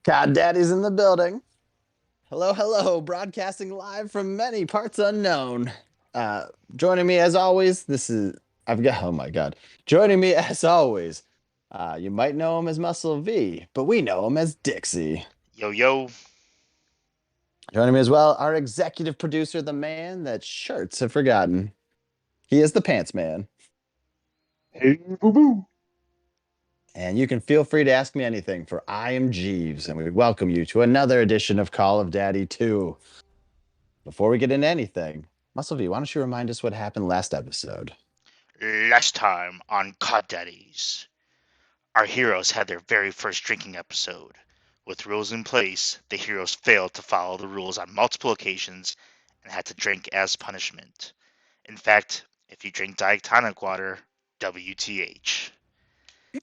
Cod Daddy's in the building. Hello, hello, broadcasting live from many parts unknown. Uh, Joining me as always, oh my God. Joining me as always, you might know him as Muscle V, but we know him as Dixie. Yo, yo. Joining me as well, our executive producer, the man that shirts have forgotten. He is the Pants Man. Hey, boo boo. And you can feel free to ask me anything, for I am Jeeves, and we welcome you to another edition of Call of Daddy 2. Before we get into anything, Muscle V, why don't you remind us what happened last episode? Last time on Cod Daddies, our heroes had their very first drinking episode. With rules in place, the heroes failed to follow the rules on multiple occasions and had to drink as punishment. In fact, if you drink Diet Tonic Water, WTH.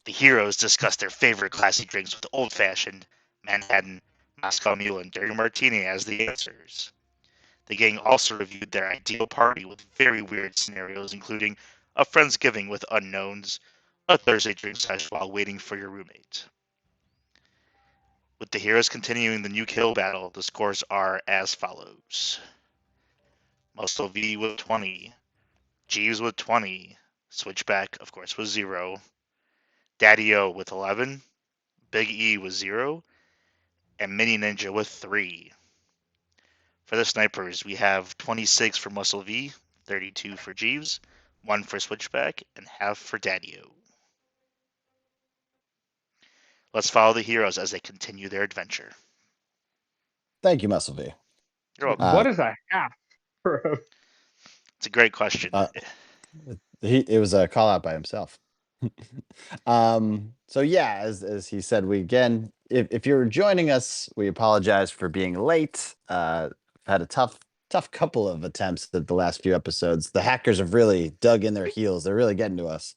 The heroes discussed their favorite classy drinks with Old Fashioned, Manhattan, Moscow Mule, and Dirty Martini as the answers. The gang also reviewed their ideal party with very weird scenarios, including a Friendsgiving with unknowns, a Thursday drink session while waiting for your roommate. With the heroes continuing the new kill battle, the scores are as follows. Muscle V with 20, Jeeves with 20, Switchback, of course, with 0, Daddy O with 11, Big E with 0, and Mini Ninja with 3. For the snipers, we have 26 for Muscle V, 32 for Jeeves, 1 for Switchback, and half for Daddy-O. Let's follow the heroes as they continue their adventure. Thank you, Muscle V. You're welcome. Uh, What is a half? It's a great question. uh, it was a call out by himself. So yeah, as he said, we again, if you're joining us, we apologize for being late. Had a tough couple of attempts at the last few episodes. The hackers have really dug in their heels. They're really getting to us.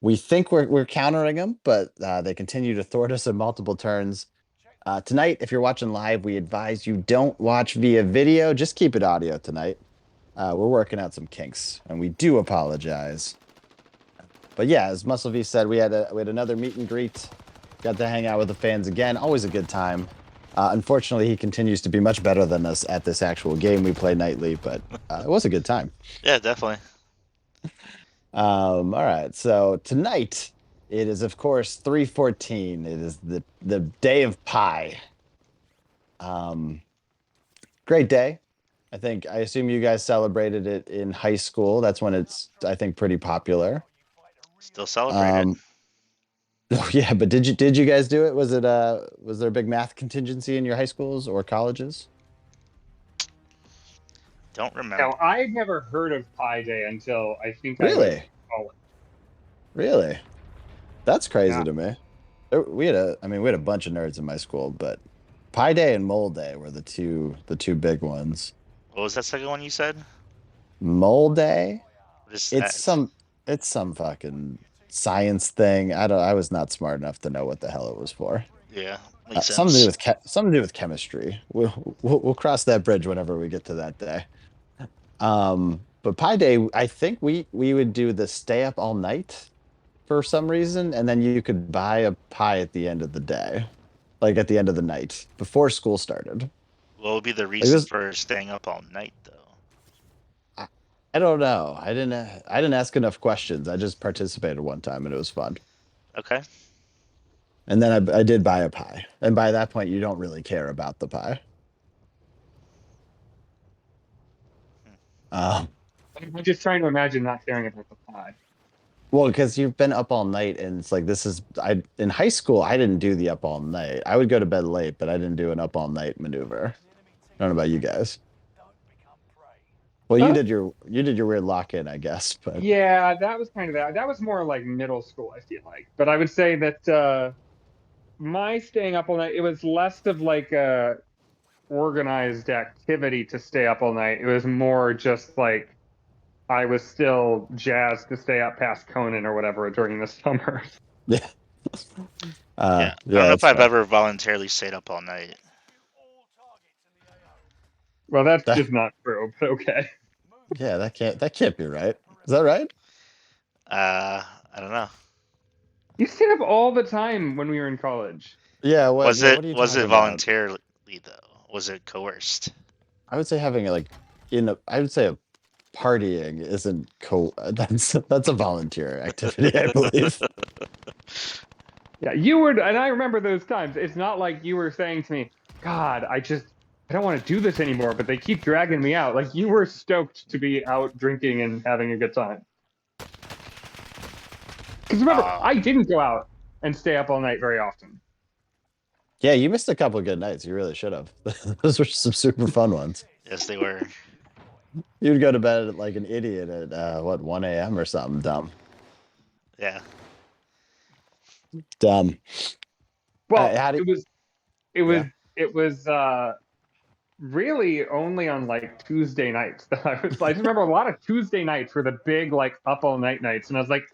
We think we're countering them, but they continue to thwart us in multiple turns. Tonight, if you're watching live, we advise you don't watch via video. Just keep it audio tonight. We're working out some kinks, and we do apologize. But yeah, as Muscle V said, we had another meet and greet. Got to hang out with the fans again. Always a good time. Unfortunately, he continues to be much better than us at this actual game we play nightly, but it was a good time. Yeah, definitely. All right, so tonight it is, of course, 3/14. It is the day of pie. Great day. I assume you guys celebrated it in high school. That's when it's, I think, pretty popular. Still celebrate it. Oh yeah, but did you guys do it? Was there a big math contingency in your high schools or colleges? Don't remember. Now, I had never heard of Pi Day until I think I was Really? in college. Really? That's crazy Yeah. to me. We had a bunch of nerds in my school, but Pi Day and Mole Day were the two big ones. What was that second one you said? Mole Day? What is It's that? some fucking science thing. I was not smart enough to know what the hell it was for. Yeah, makes Something to do sense. with something to do with chemistry. We'll cross that bridge whenever we get to that day. But Pi Day, I think we would do the stay up all night for some reason, and then you could buy a pie at the end of the day, like at the end of the night before school started. What would be the Like reason this, for staying up all night, though? I, I don't know. I didn't ask enough questions. I just participated one time and it was fun. Okay. And then I did buy a pie, and by that point, you don't really care about the pie. Um, I'm just trying to imagine not caring about the pie. Well, because you've been up all night, and it's like I in high school I didn't do the up all night. I would go to bed late, but I didn't do an up all night maneuver. I don't know about you guys. Well, Huh? you did your weird lock in, I guess, but Yeah, that was kind of that. That was more like middle school, I feel like. But I would say that my staying up all night, it was less of like a organized activity to stay up all night. It was more just like I was still jazzed to stay up past Conan or whatever during the summer. yeah, Yeah, I don't yeah, know if that's I've fair. ever voluntarily stayed up all night. Well, that's That just not true, but okay. yeah, that can't be right. Is that right? I don't know. You stayed up all the time when we were in college. Yeah, what Was it what are you was talking it about? voluntarily though? Was it coerced? I would say having like I would say partying isn't that's a volunteer activity, I believe. Yeah, you were, and I remember those times. It's not like you were saying to me, God, I don't want to do this anymore, but they keep dragging me out. Like you were stoked to be out drinking and having a good time. Because remember, Uh, I didn't go out and stay up all night very often. Yeah, you missed a couple of good nights. You really should have. Those were some super fun ones. yes, they were. You'd go to bed like an idiot at 1 a.m. or something dumb. Yeah. Dumb. Well, How do it was, yeah. it was really only on like Tuesday nights that I just remember a lot of Tuesday nights were the big like up all night nights, and I was like,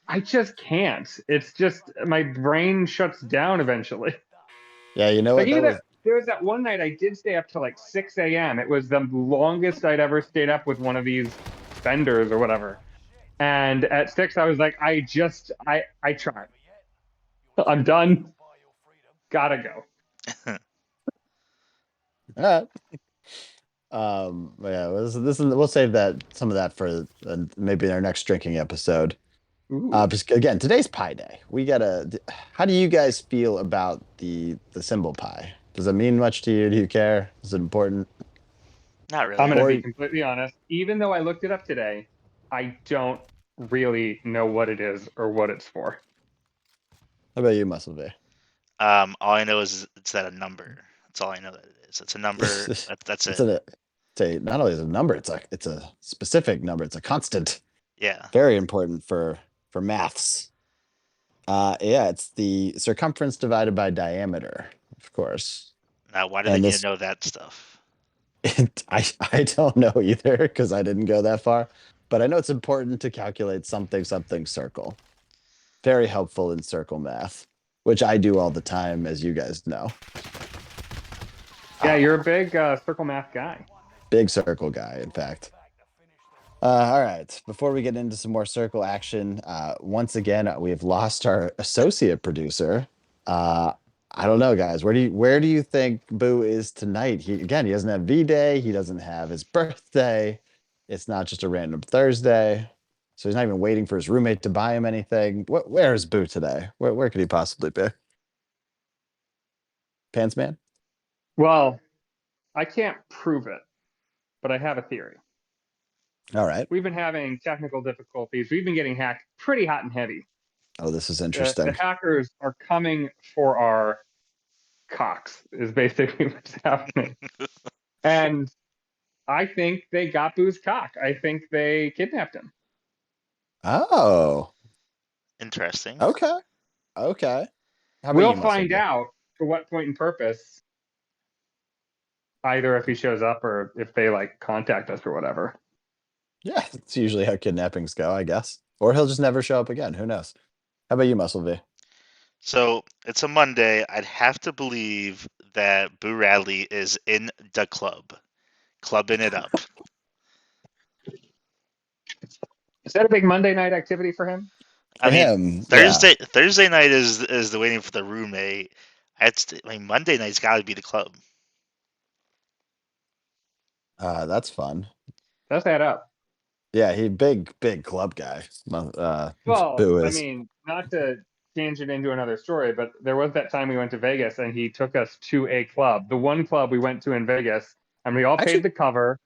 I just can't. It's just my brain shuts down eventually. Yeah, you know Like what? That even was there was that one night I did stay up till like 6 a.m. It was the longest I'd ever stayed up with one of these vendors or whatever. And at 6, I was like, I tried. I'm done. Gotta go. all right. Yeah, this is we'll save that some of that for maybe our next drinking episode. Ooh. Because again, today's pie day. We gotta. How do you guys feel about the symbol pie? Does it mean much to you? Do you care? Is it important? Not I'm really. gonna Or be completely honest. Even though I looked it up today, I don't really know what it is or what it's for. how about you, Muscle V? All I know is it's that a number. That's all I know that it is. It's a number. That's It's it. a not only is it a number, it's a specific number. It's a constant. Yeah. Very important for maths. Yeah, it's the circumference divided by diameter, of course. Now, why do they And need to this, know that stuff? I don't know either because I didn't go that far, but I know it's important to calculate something circle. Very helpful in circle math, which I do all the time, as you guys know. Yeah, you're a big circle math guy. Big circle guy, in fact. All right. Before we get into some more circle action, once again, we have lost our associate producer. I don't know, guys. Where do you think Boo is tonight? He doesn't have V-Day. He doesn't have his birthday. It's not just a random Thursday. So he's not even waiting for his roommate to buy him anything. Where is Boo today? Where could he possibly be? Pants Man? Well, I can't prove it, but I have a theory. All right. We've been having technical difficulties. We've been getting hacked pretty hot and heavy. Oh, this is The interesting. hackers are coming for our cocks, is basically what's happening. And I think they got Boo's cock. I think they kidnapped him. Oh, Interesting. okay. Okay. How about We'll you, Muscle find B? out for what point and purpose, either if he shows up or if they like contact us or whatever. Yeah, it's usually how kidnappings go, I guess. Or he'll just never show up again. Who knows? How about you, Muscle V? So it's a Monday. I'd have to believe that Boo Radley is in the club, clubbing it up. Is that a big Monday night activity for him? I For mean, him, Thursday night is the waiting for the roommate. Monday night's got to be the club. that's fun. Does that up? Yeah, he big club guy. Well, Boo I is. mean, not to tangent into another story, but there was that time we went to Vegas and he took us to a club, the one club we went to in Vegas, and we all Actually- paid the cover.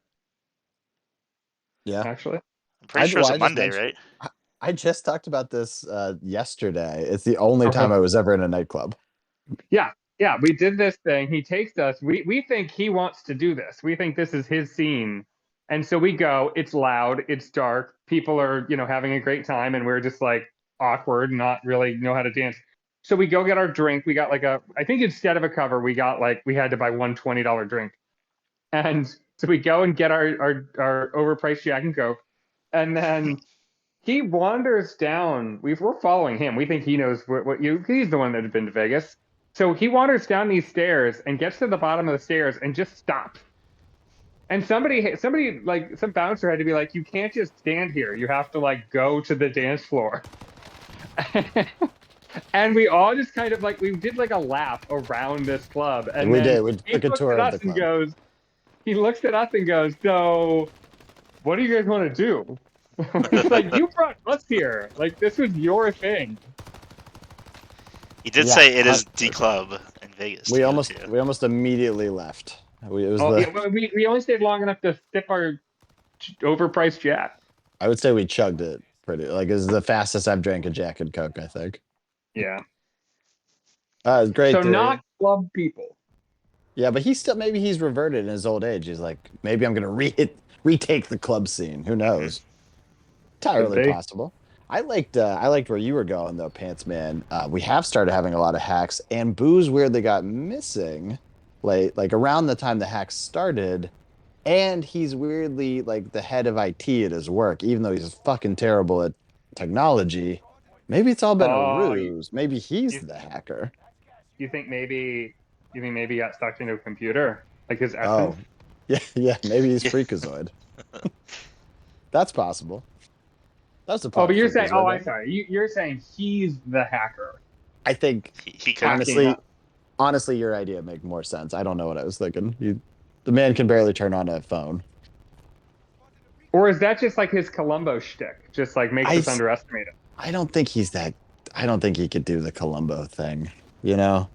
Yeah, Actually, I'm pretty sure it's I a just Monday, mentioned- right? I just talked about this yesterday. It's the only Okay. time I was ever in a nightclub. yeah, we did this thing. He takes us. We think he wants to do this. We think this is his scene, and so we go. It's loud. It's dark. People are having a great time, and we're just like awkward, not really know how to dance. So we go get our drink. We got I think instead of a cover, we got we had to buy one $20 drink. And so we go and get our overpriced Jack and Coke. And then he wanders down. We're following him. We think he knows he's the one that had been to Vegas. So he wanders down these stairs and gets to the bottom of the stairs and just stops. And somebody like some bouncer had to be like, you can't just stand here. You have to go to the dance floor. And we all just kind of like, we did like a lap around this club. And We then did. We he took a looks tour at of us the and club. goes, he looks at us and goes, so what do you guys want to do? It's like, you brought us here. Like, this was your thing. He did Yeah, say it is the club in Vegas. we to go almost to. we almost immediately left. It was Oh, the yeah, well, we only stayed long enough to sip our overpriced Jack. I would say we chugged it pretty like it was the fastest I've drank a Jack and Coke, I think. Yeah. It's great So to not club people. Yeah, but he's still maybe he's reverted in his old age. He's like, maybe I'm gonna retake the club scene. Who knows? Entirely be. possible. I liked where you were going though, Pants Man. We have started having a lot of hacks, and Booze weirdly got missing, like around the time the hacks started, and he's weirdly like the head of IT at his work, even though he's fucking terrible at technology. Maybe it's all been a Oh, ruse. Maybe he's you, the hacker. you think maybe he got stuck into a computer, like his Oh, essence? yeah. Maybe he's Yeah. Freakazoid. That's possible. That's a Oh, but you're saying, Freakazoid, I'm right? sorry. You're saying he's the hacker. I think He could. honestly, honestly, your idea make more sense. I don't know what I was thinking. The man can barely turn on a phone. Or is that just like his Columbo shtick? Just like makes us I, underestimate him. I don't think he's that. I don't think he could do the Columbo thing. You know?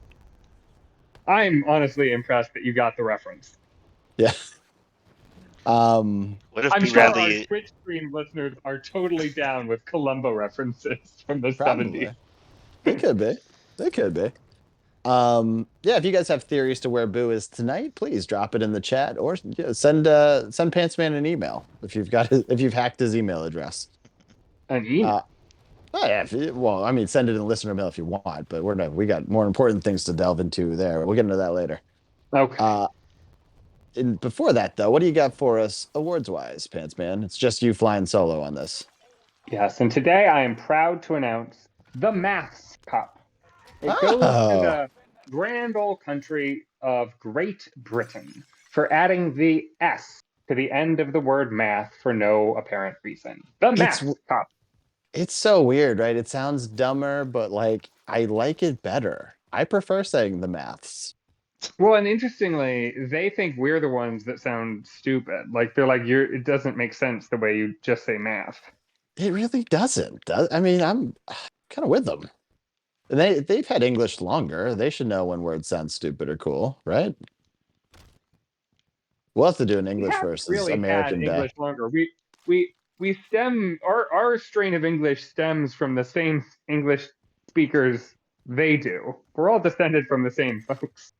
I'm honestly impressed that you got the reference. Yeah. What if I'm B. sure our Radley? Twitch stream listeners are totally down with Columbo references from the Probably. 70s. They could be. They could be. Yeah, if you guys have theories to where Boo is tonight, please drop it in the chat or send Pantsman an email if you've hacked his email address. An email. Oh yeah, well, I mean, send it in listener mail if you want, but we got more important things to delve into there. We'll get into that later. Okay. And before that, though, what do you got for us awards-wise, Pantsman? It's just you flying solo on this. Yes, and today I am proud to announce the Maths Cup. It goes to the grand old country of Great Britain for adding the S to the end of the word math for no apparent reason. The Maths Cup. It's so weird, right? It sounds dumber, but like I like it better. I prefer saying the maths. Well, and interestingly, they think we're the ones that sound stupid. Like they're like, it doesn't make sense the way you just say math. It really doesn't. I mean, I'm kind of with them. They've had English longer. They should know when words sound stupid or cool, right? We'll have to do an English versus really American had day. English longer. We stem our strain of English stems from the same English speakers they do. We're all descended from the same folks.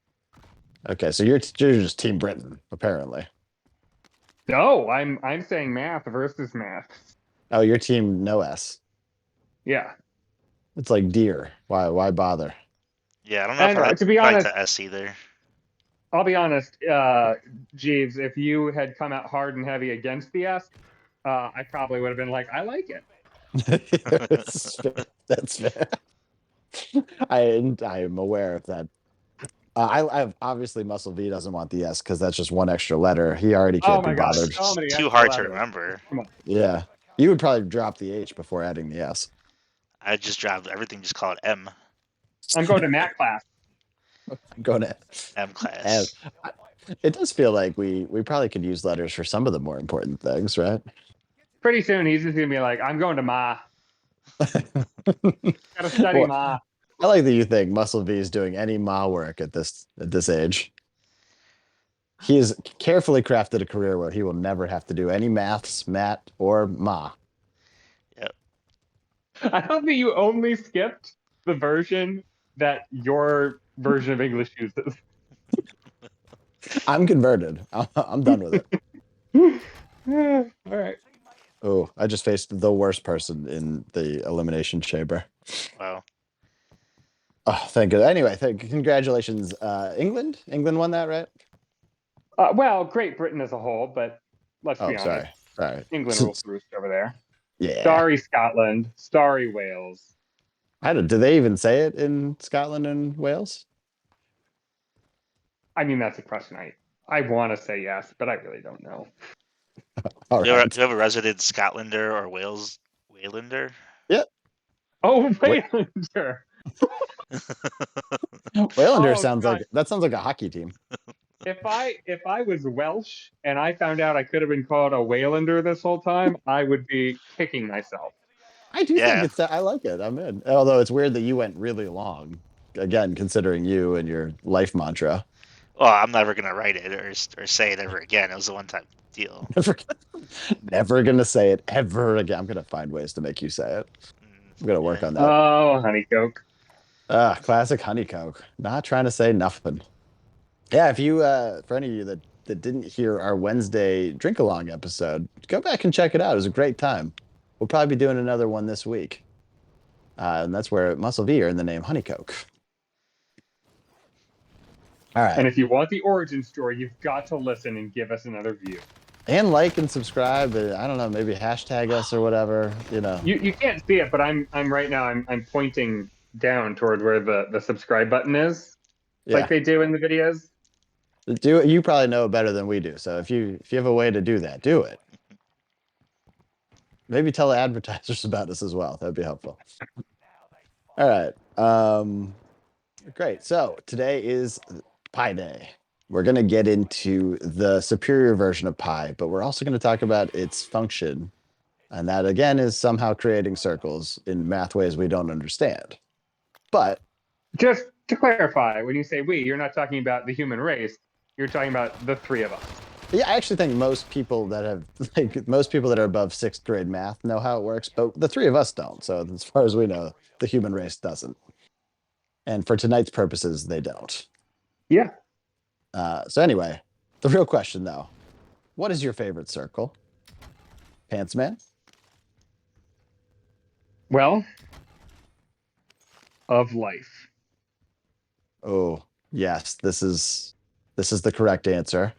Okay, so you're just Team Britain, apparently. No, I'm saying math versus math. Oh, you're Team No S. Yeah. It's like deer. Why bother? Yeah, I don't know if I'd to be fight honest, the S either. I'll be honest, Jeeves, if you had come out hard and heavy against the S, I probably would have been like, I like it. That's fair. I am aware of that. I've obviously Muscle V doesn't want the S because that's just one extra letter. He already can't be bothered. So many Too extra hard to letters. remember. Come on. Yeah, you would probably drop the H before adding the S. I just dropped everything. Just call it M. I'm going to math class. I'm going to M class. It does feel like we probably could use letters for some of the more important things, right? Pretty soon he's just gonna be like, I'm going to Ma. Gotta study Well, Ma. I like that you think Muscle V is doing any Ma work at this age. He has carefully crafted a career where he will never have to do any maths, mat, or Ma. Yep. I don't think you only skipped the version that your version of English uses. I'm converted. I'm done with it. All right. Oh, I just faced the worst person in the elimination chamber. Wow. Oh, thank you. Anyway, congratulations, England. England won that, right? Well, Great Britain as a whole, but let's be honest. Sorry. England rules the roost over there. Yeah. Sorry, Scotland. Sorry, Wales. Do they even say it in Scotland and Wales? I mean, that's a question I want to say yes, but I really don't know. All Do you right. have a resident Scotlander or Waylander? Oh, Waylander. Waylander Oh, sounds God. like a hockey team. If I was Welsh and I found out I could have been called a Waylander this whole time, I would be kicking myself. I do think Yeah. I like it. I'm in. Although it's weird that you went really long. Again, considering you and your life mantra. Well, I'm never gonna write it or say it ever again. It was a one-time deal. Never gonna say it ever again. I'm gonna find ways to make you say it. I'm gonna work Yeah. on that. Oh, honey coke. Classic honey coke. Not trying to say nothing. Yeah, if you for any of you that didn't hear our Wednesday drink along episode, go back and check it out. It was a great time. We'll probably be doing another one this week. And that's where Muscle V earned the name Honey Coke. All right. And if you want the origin story, you've got to listen and give us another view. And like and subscribe. I don't know, maybe hashtag us or whatever. You know. You can't see it, but I'm right now I'm pointing down toward where the subscribe button is, Yeah. like they do in the videos. You probably know better than we do. So if you have a way to do that, do it. Maybe tell the advertisers about us as well. That'd be helpful. All right. Great. So today is Pi Day. We're going to get into the superior version of pi, but we're also going to talk about its function. And that, again, is somehow creating circles in math ways we don't understand. But Just to clarify, when you say we, you're not talking about the human race. You're talking about the three of us. yeah, I actually think most people that are above sixth grade math know how it works, but the three of us don't. So as far as we know, the human race doesn't. And for tonight's purposes, they don't. Yeah. So anyway, the real question though, what is your favorite circle? Pants Man? Well, of life. Oh, yes, this is the correct answer.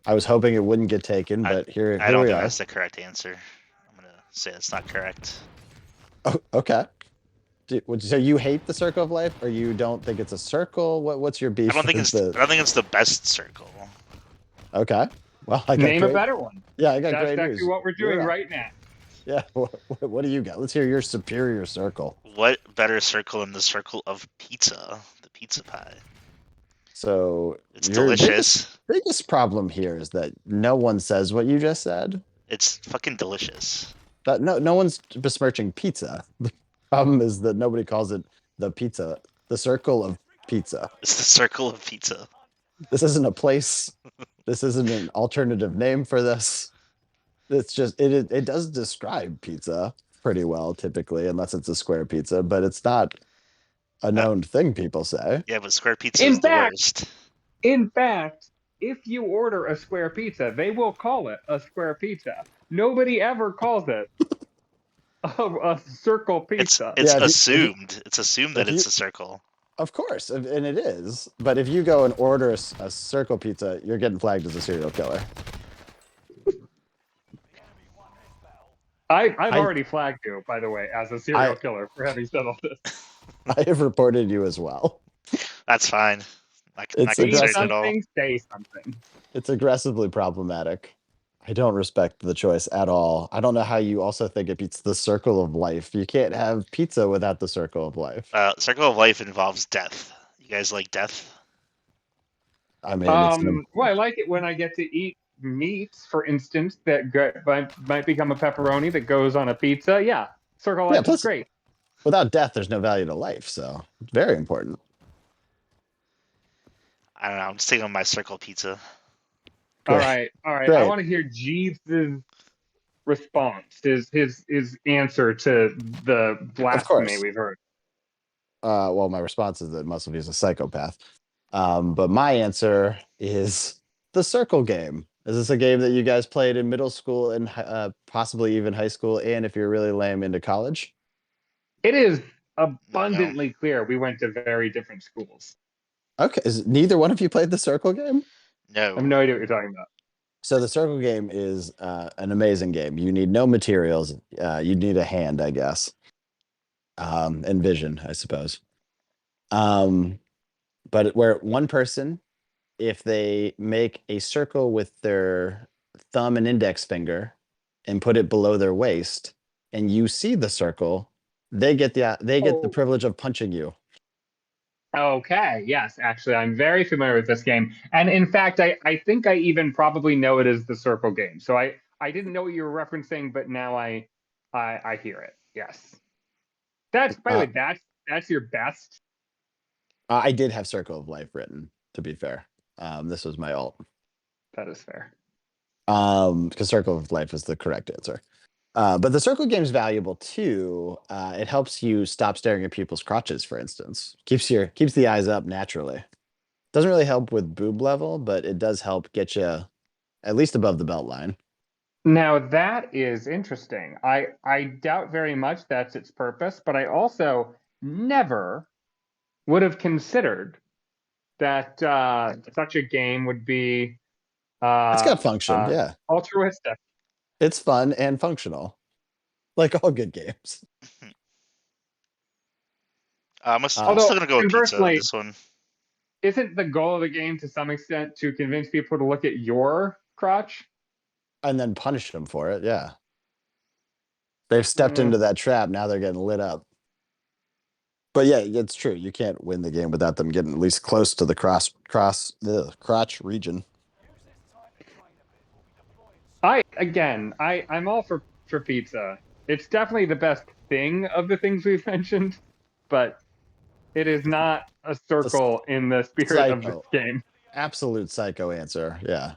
I was hoping it wouldn't get taken, but here I don't we think are. that's the correct answer. I'm gonna say it's not correct. Oh, okay. So you hate the circle of life, or you don't think it's a circle? What's your beef? I don't think it's the best circle. Okay. Well, I got Name a great- better one. Yeah, I got That's great actually news. what we're doing You're up. right now. Yeah. What do you got? Let's hear your superior circle. What better circle than the circle of pizza? The pizza pie. So It's your delicious. biggest problem here is that no one says what you just said. It's fucking delicious. That no one's besmirching pizza. The problem is that nobody calls it the circle of pizza. It's the circle of pizza. This isn't a place. This isn't an alternative name for this. It's just it does describe pizza pretty well typically, unless it's a square pizza, but it's not a known thing people say. Yeah, but square pizza In is the fact- worst. In fact, if you order a square pizza, they will call it a square pizza. Nobody ever calls it a circle pizza. It's Yeah, if you- assumed. It's assumed that if it's you- a circle. Of course, and it is. But if you go and order a circle pizza, you're getting flagged as a serial killer. I've already flagged you, by the way, as a serial killer for having said all this. I have reported you as well. That's fine. Not It's Say concerned at all. something, say something. It's aggressively problematic. I don't respect the choice at all. I don't know how you also think it beats the circle of life. You can't have pizza without the circle of life. Circle of life involves death. You guys like death? I mean, it's Well, I like it when I get to eat meats, for instance, that might become a pepperoni that goes on a pizza. Yeah, circle of Yeah, life plus- is great. without death, there's no value to life. So it's very important. I don't know. I'm sticking with my circle pizza. All Great. right. Great. I want to hear Jeeves' response, his answer to the blasphemy course. we've heard. Well, my response is that Muscle V is a psychopath. But my answer is the circle game. Is this a game that you guys played in middle school and possibly even high school? And if you're really lame, into college? It is abundantly clear we went to very different schools. Okay. Is neither one of you played the circle game? I have No. no idea what you're talking about. So the circle game is an amazing game. You need no materials. You need a hand, I guess, and vision, I suppose. But where one person, if they make a circle with their thumb and index finger and put it below their waist, and you see the circle, They get the Oh. privilege of punching you. Okay, yes, actually, I'm very familiar with this game. And in fact, I think I even probably know it as the circle game. So I didn't know what you were referencing, but now I hear it. Yes. That's by the Uh, way, that's your best. I did have Circle of Life written, to be fair. This was my alt. That is fair. Because Circle of Life is the correct answer. But the circle game is valuable too. It helps you stop staring at people's crotches, for instance. Keeps the eyes up naturally. Doesn't really help with boob level, but it does help get you at least above the belt line. Now that is interesting. I doubt very much that's its purpose, but I also never would have considered that such a game would be It's got function, yeah. altruistic. It's fun and functional, like all good games. I'm still Although, gonna go with pizza conversely, this one. isn't the goal of the game to some extent to convince people to look at your crotch? And then punish them for it, yeah. They've stepped into that trap, now they're getting lit up. But yeah, it's true. You can't win the game without them getting at least close to the crotch region. I'm all for pizza. It's definitely the best thing of the things we've mentioned, but it is not a circle in the spirit of this Psycho. game. Absolute psycho answer. Yeah.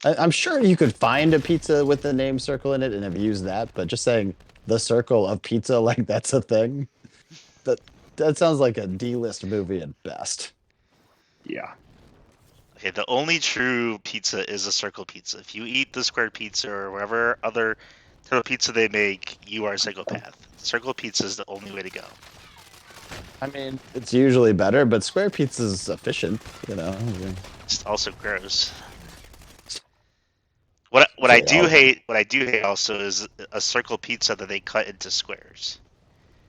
I'm sure you could find a pizza with the name circle in it and have used that, but just saying the circle of pizza like that's a thing. That sounds like a D-list movie at best. Yeah. Okay, the only true pizza is a circle pizza. If you eat the square pizza or whatever other type of pizza they make, you are a psychopath. Circle pizza is the only way to go. I mean, it's usually better, but square pizza is efficient, you know. It's also gross. What I do hate also is a circle pizza that they cut into squares.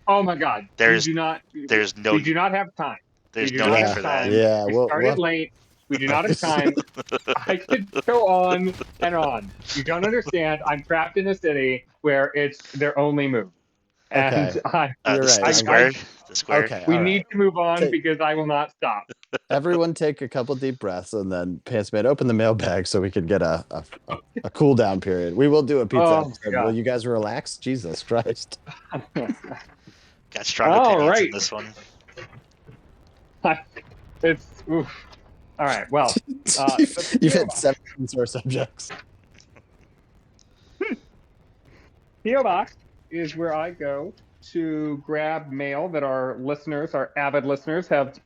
Oh my God. There's we do not have time. There's We no do not need have for time. that. Yeah, We we'll started late. We do not have time. I could go on and on. You don't understand. I'm trapped in a city where it's their only move. And Okay. You're right. The square. Okay, we all right. need to move on because I will not stop. Everyone take a couple deep breaths and then Pantsman, open the mailbag so we can get a cool down period. We will do a pizza episode. Will you guys relax? Jesus Christ. Got strong opinions in this one. It's oof. All right. Well, you've hit 7 sore subjects. PO Box is where I go to grab mail that our avid listeners, have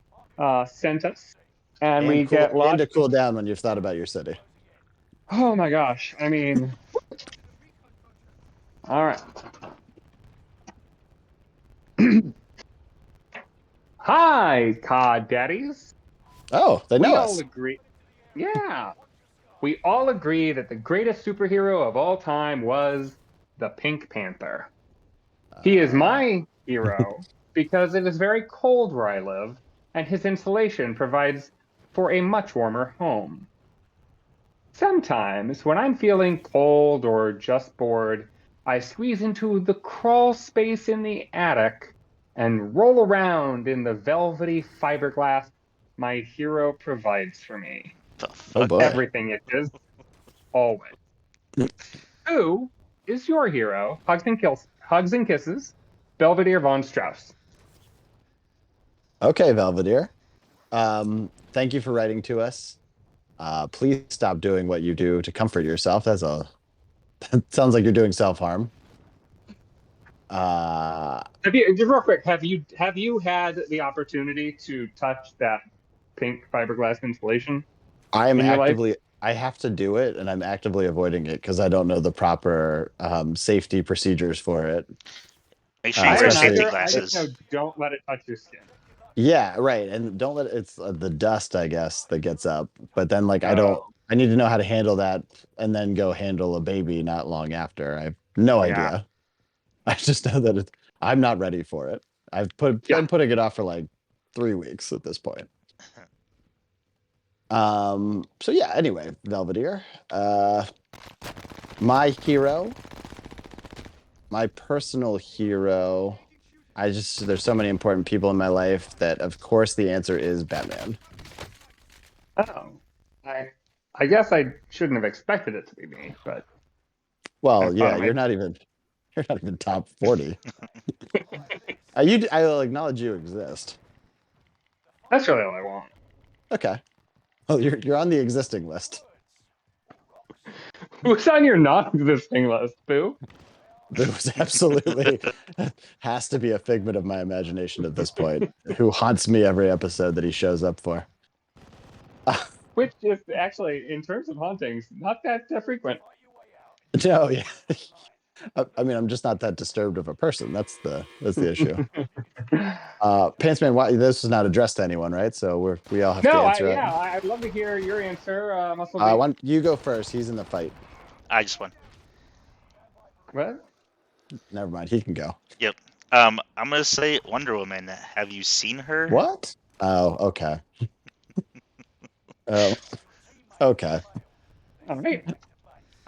sent us, and we get lots. And to cool down when you've thought about your city. Oh my gosh! I mean, all right. Hi, Cod Daddies. Oh, they know us. We all agree. Yeah. We all agree that the greatest superhero of all time was the Pink Panther. He is my hero because it is very cold where I live, and his insulation provides for a much warmer home. Sometimes, when I'm feeling cold or just bored, I squeeze into the crawl space in the attic and roll around in the velvety fiberglass my hero provides for me. Oh boy. Everything it is, always. Who is your hero? Hugs and kisses, Belvedere von Strauss. Okay, Belvedere. Thank you for writing to us. Please stop doing what you do to comfort yourself. That sounds like you're doing self-harm. Just real quick, have you had the opportunity to touch that pink fiberglass insulation? I have to do it, and I'm actively avoiding it because I don't know the proper safety procedures for it. Make sure you wear safety glasses. I just know, don't let it touch your skin. Yeah, right. And don't let it's the dust, I guess, that gets up. But then, like, I need to know how to handle that and then go handle a baby not long after. I have no idea. I just know that I'm not ready for it. Been putting it off for like 3 weeks at this point. So yeah, anyway, Belvedere. My personal hero. there's so many important people in my life that of course the answer is Batman. Oh, I guess I shouldn't have expected it to be me, but Well, that's yeah, fine. you're not even top 40. I'll acknowledge you exist. That's really all I want. Okay. Well, you're on the existing list. Who's on your non-existing list, Boo? There was absolutely has to be a figment of my imagination at this point, who haunts me every episode that he shows up for. Which is actually, in terms of hauntings, not that frequent. No, yeah. I mean, I'm just not that disturbed of a person. That's the issue. Pantsman, why this is not addressed to anyone, right? So we all have to answer it. I'd love to hear your answer, Muscle Why B. don't you go first? He's in the fight. I just won. What? Never mind. He can go. Yep. I'm gonna say Wonder Woman. Have you seen her? What? Oh, okay. Oh, okay. All right.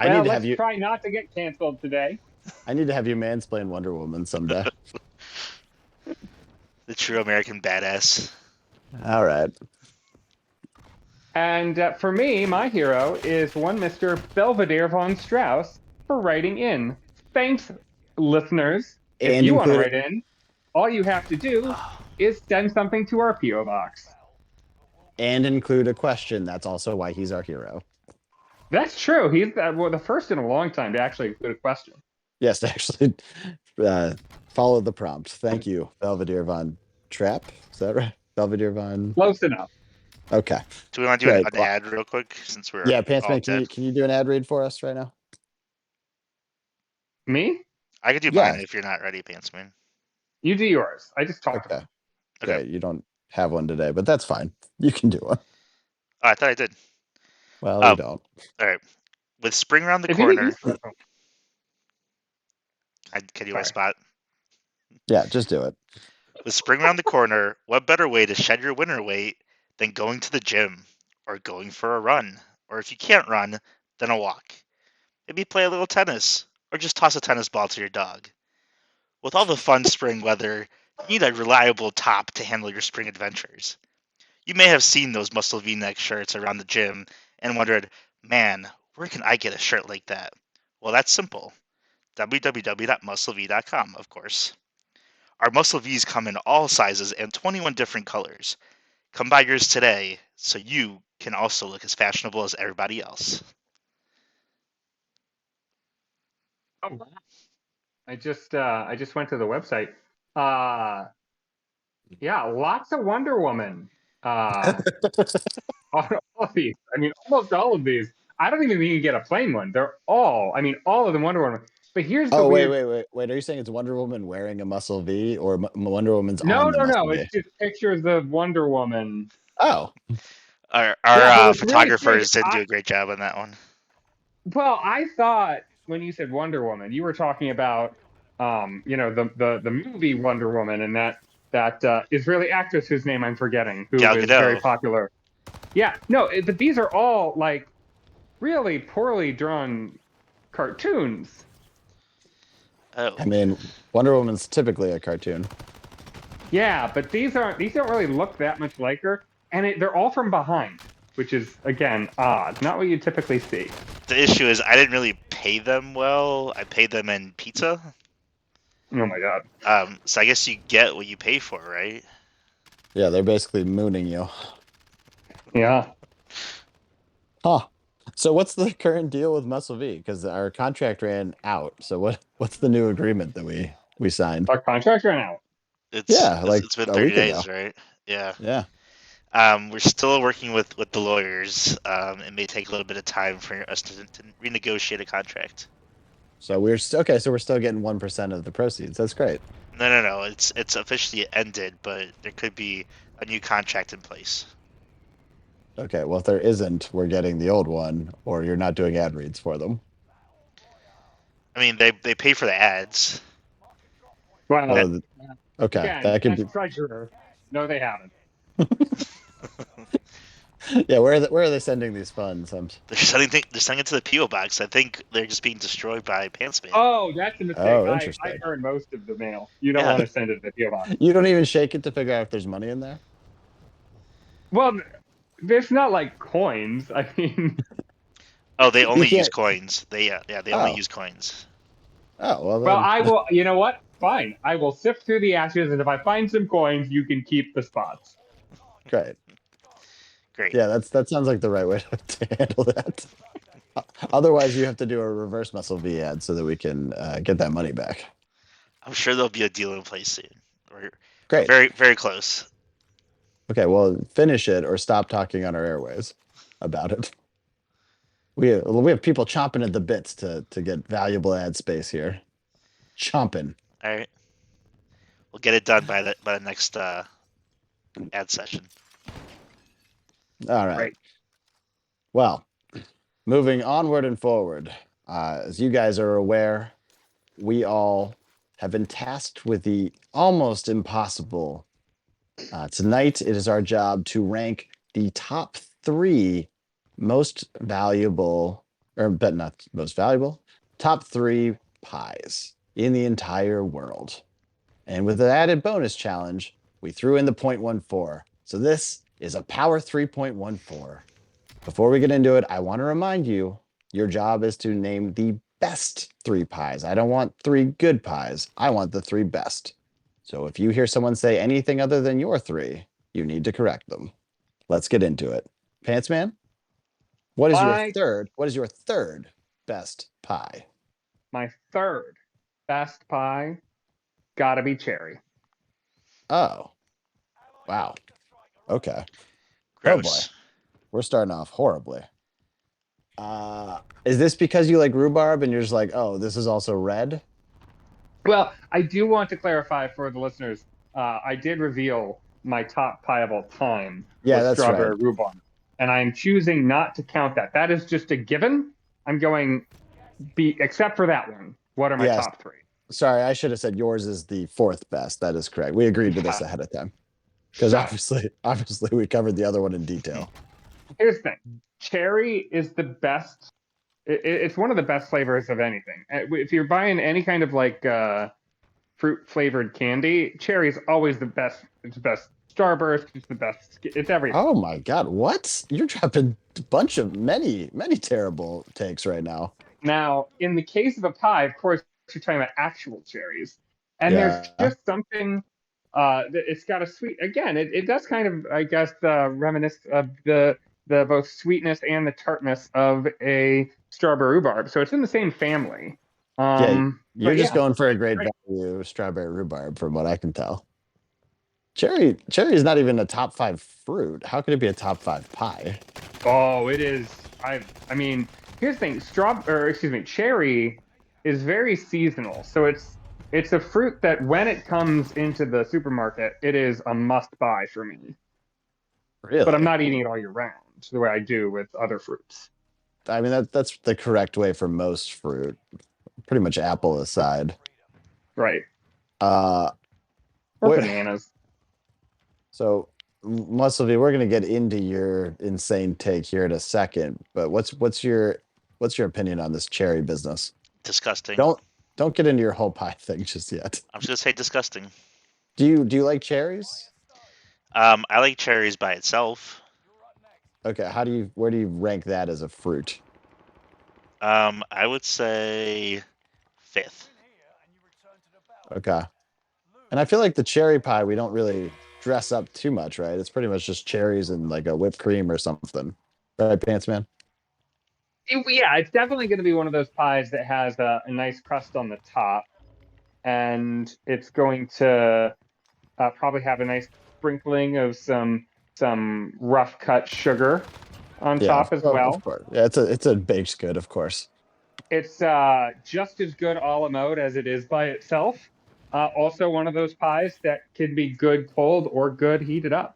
I need to let's have you. try not to get canceled today. I need to have you mansplain Wonder Woman someday. The true American badass. All right. And for me, my hero is one Mr. Belvedere von Strauss for writing in. Thanks, listeners. If And you want to include- write in, all you have to do is send something to our P.O. box. And include a question. That's also why he's our hero. That's true. He's the first in a long time to actually include a question. Yes, actually, follow the prompt. Thank you, Belvedere von Trapp. Is that right? Belvedere von. Close enough. Okay. Do we want to do Right. an ad real quick since we're Yeah, all Pantsman, can you do an ad read for us right now? Me? I could do Yeah. mine if you're not ready, Pantsman. You do yours. I just talked Okay. about Okay. Great. You don't have one today, but that's fine. You can do one. Oh, I thought I did. Well, Oh. you don't. All right. With spring around the If you corner, didn't- can you my Sorry. spot? Yeah, just do it. With spring around the corner, what better way to shed your winter weight than going to the gym or going for a run? Or if you can't run, then a walk. Maybe play a little tennis or just toss a tennis ball to your dog. With all the fun spring weather, you need a reliable top to handle your spring adventures. You may have seen those Muscle V-neck shirts around the gym and wondered, man, where can I get a shirt like that? Well, that's simple. www.musclev.com, of course. Our Muscle Vs come in all sizes and 21 different colors. Come buy yours today so you can also look as fashionable as everybody else. Oh, I just went to the website. Yeah, lots of Wonder Woman. On all of these. I mean, almost all of these. I don't even think you can get a plain one. They're all. I mean, all of them Wonder Woman. But here's the Oh, weird. wait. Are you saying it's Wonder Woman wearing a muscle V or Wonder Woman's No, on the muscle V? It's just pictures of Wonder Woman. Oh, Our but what's really photographers strange, didn't do a great job on that one. Well, I thought when you said Wonder Woman, you were talking about, the movie Wonder Woman, and that Israeli actress whose name I'm forgetting, who Gal is Gadot. very popular. Yeah, no, but these are all like really poorly drawn cartoons. Oh, I mean, Wonder Woman's typically a cartoon. Yeah, but these don't really look that much like her, and they're all from behind, which is again odd, not what you typically see. the issue is I didn't really pay them well. I paid them in pizza. Oh my god. So I guess you get what you pay for, right? Yeah, they're basically mooning you. Yeah. Huh. So what's the current deal with Muscle V? Because our contract ran out. So what's the new agreement that we signed? Our contract ran out. It's been a 30 week days, ago. right? Yeah. Yeah. We're still working with the lawyers. It may take a little bit of time for us to renegotiate a contract. So we're still okay. So we're still getting 1% of the proceeds. That's great. No. It's officially ended, but there could be a new contract in place. Okay. Well, if there isn't, we're getting the old one, or you're not doing ad reads for them. I mean, they pay for the ads. Well, Well, okay, again, that could as be. treasurer. No, they haven't. Yeah, where are they sending these funds? They're sending it to the PO box. I think they're just being destroyed by Pantsman. Oh, that's a mistake. Oh, I interesting. burn most of the mail. You don't Yeah. want to send it to the PO box. You don't even shake it to figure out if there's money in there? Well, there's not like coins. I mean, Oh, they You only use can't. coins. They only Oh, use coins. oh, well well, then. I will. You know what? Fine. I will sift through the ashes, and if I find some coins, you can keep the spots. Great. Great. Yeah, that sounds like the right way to handle that. Otherwise, you have to do a reverse muscle V ad so that we can get that money back. I'm sure there'll be a deal in place soon. We're Great. very, very close. Okay, well, finish it or stop talking on our airways about it. We have people chomping at the bits to get valuable ad space here. Chomping. All right. We'll get it done by the next ad session. All right. Right. Well, moving onward and forward. As you guys are aware, we all have been tasked with the almost impossible. Tonight, it is our job to rank the top 3 most valuable, or but not most valuable, top 3 pies in the entire world. And with the added bonus challenge, we threw in the 0.14. So this is a power 3.14. Before we get into it, I want to remind you, your job is to name the best 3 pies. I don't want 3 good pies. I want the 3 best. So if you hear someone say anything other than your 3, you need to correct them. Let's get into it. Pantsman, what is My your third best pie? my third best pie gotta be cherry. Oh, wow. Okay. Gross. Oh boy. We're starting off horribly. Is this because you like rhubarb and you're just like, oh, this is also red? Well, I do want to clarify for the listeners. I did reveal my top pie of all time Yeah, was that's right. strawberry rhubarb, and I'm choosing not to count that. That is just a given. I'm going except for that one. What are my Yes. top 3? Sorry, I should have said yours is the 4th best. That is correct. We agreed to this Yeah. ahead of time because So obviously, we covered the other one in detail. here's the thing: cherry is the best. It's one of the best flavors of anything. If you're buying any kind of like fruit flavored candy, cherry is always the best. It's the best Starburst. It's the best. It's everything. Oh my God, what? You're dropping a bunch of many terrible takes right now. Now, in the case of a pie, of course, you're talking about actual cherries, and there's Yeah. just something. It's got a sweet. Again, it does kind of, I guess, reminisce of the both sweetness and the tartness of a strawberry rhubarb. So it's in the same family. Yeah, you're But just yeah, going for a great great. value strawberry rhubarb from what I can tell. Cherry is not even a top 5 fruit. How could it be a top 5 pie? Oh, it is. I mean, here's the thing. Cherry is very seasonal. So it's a fruit that when it comes into the supermarket, it is a must buy for me. Really? But I'm not eating it all year round the way I do with other fruits. I mean that's the correct way for most fruit. Pretty much apple aside. Right. Uh Or what bananas. so Muscle V, we're gonna get into your insane take here in a second, but what's your opinion on this cherry business? Disgusting. Don't get into your whole pie thing just yet. I'm just gonna say disgusting. Do you like cherries? I like cherries by itself. Okay, where do you rank that as a fruit? I would say 5th. Okay. And I feel like the cherry pie we don't really dress up too much, right? It's pretty much just cherries and like a whipped cream or something. Right, Pants Man? Yeah, it's definitely going to be one of those pies that has a nice crust on the top, and it's going to probably have a nice sprinkling of some rough cut sugar on top as well. Of course. Yeah, it's a baked good, of course. It's just as good a la mode as it is by itself. Also, one of those pies that can be good cold or good heated up.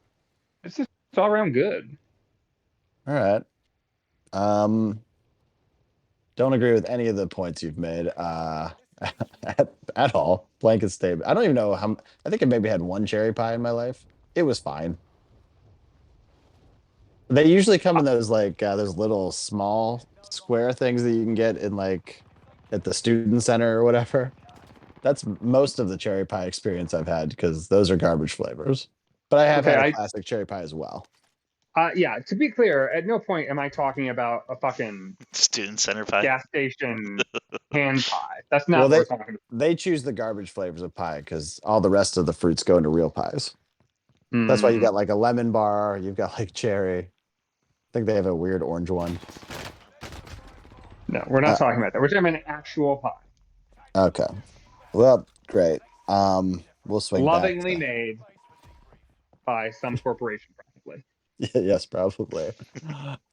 It's just all around good. All right. Don't agree with any of the points you've made. At all. Blanket statement. I don't even know how. I think I maybe had one cherry pie in my life. It was fine. They usually come in those like those little small square things that you can get in like at the student center or whatever. That's most of the cherry pie experience I've had because those are garbage flavors. But I have Okay, had a classic cherry pie as well. Yeah, to be clear, at no point am I talking about a fucking Student center pie. gas station hand pie. That's not Well, what we're talking about. they choose the garbage flavors of pie because all the rest of the fruits go into real pies. That's why you got like a lemon bar. You've got like cherry. I think they have a weird orange one. No, we're not talking about that. We're talking about an actual pie. Okay. Well, great. We'll swing lovingly back to... made by some corporation, probably. Yes, probably.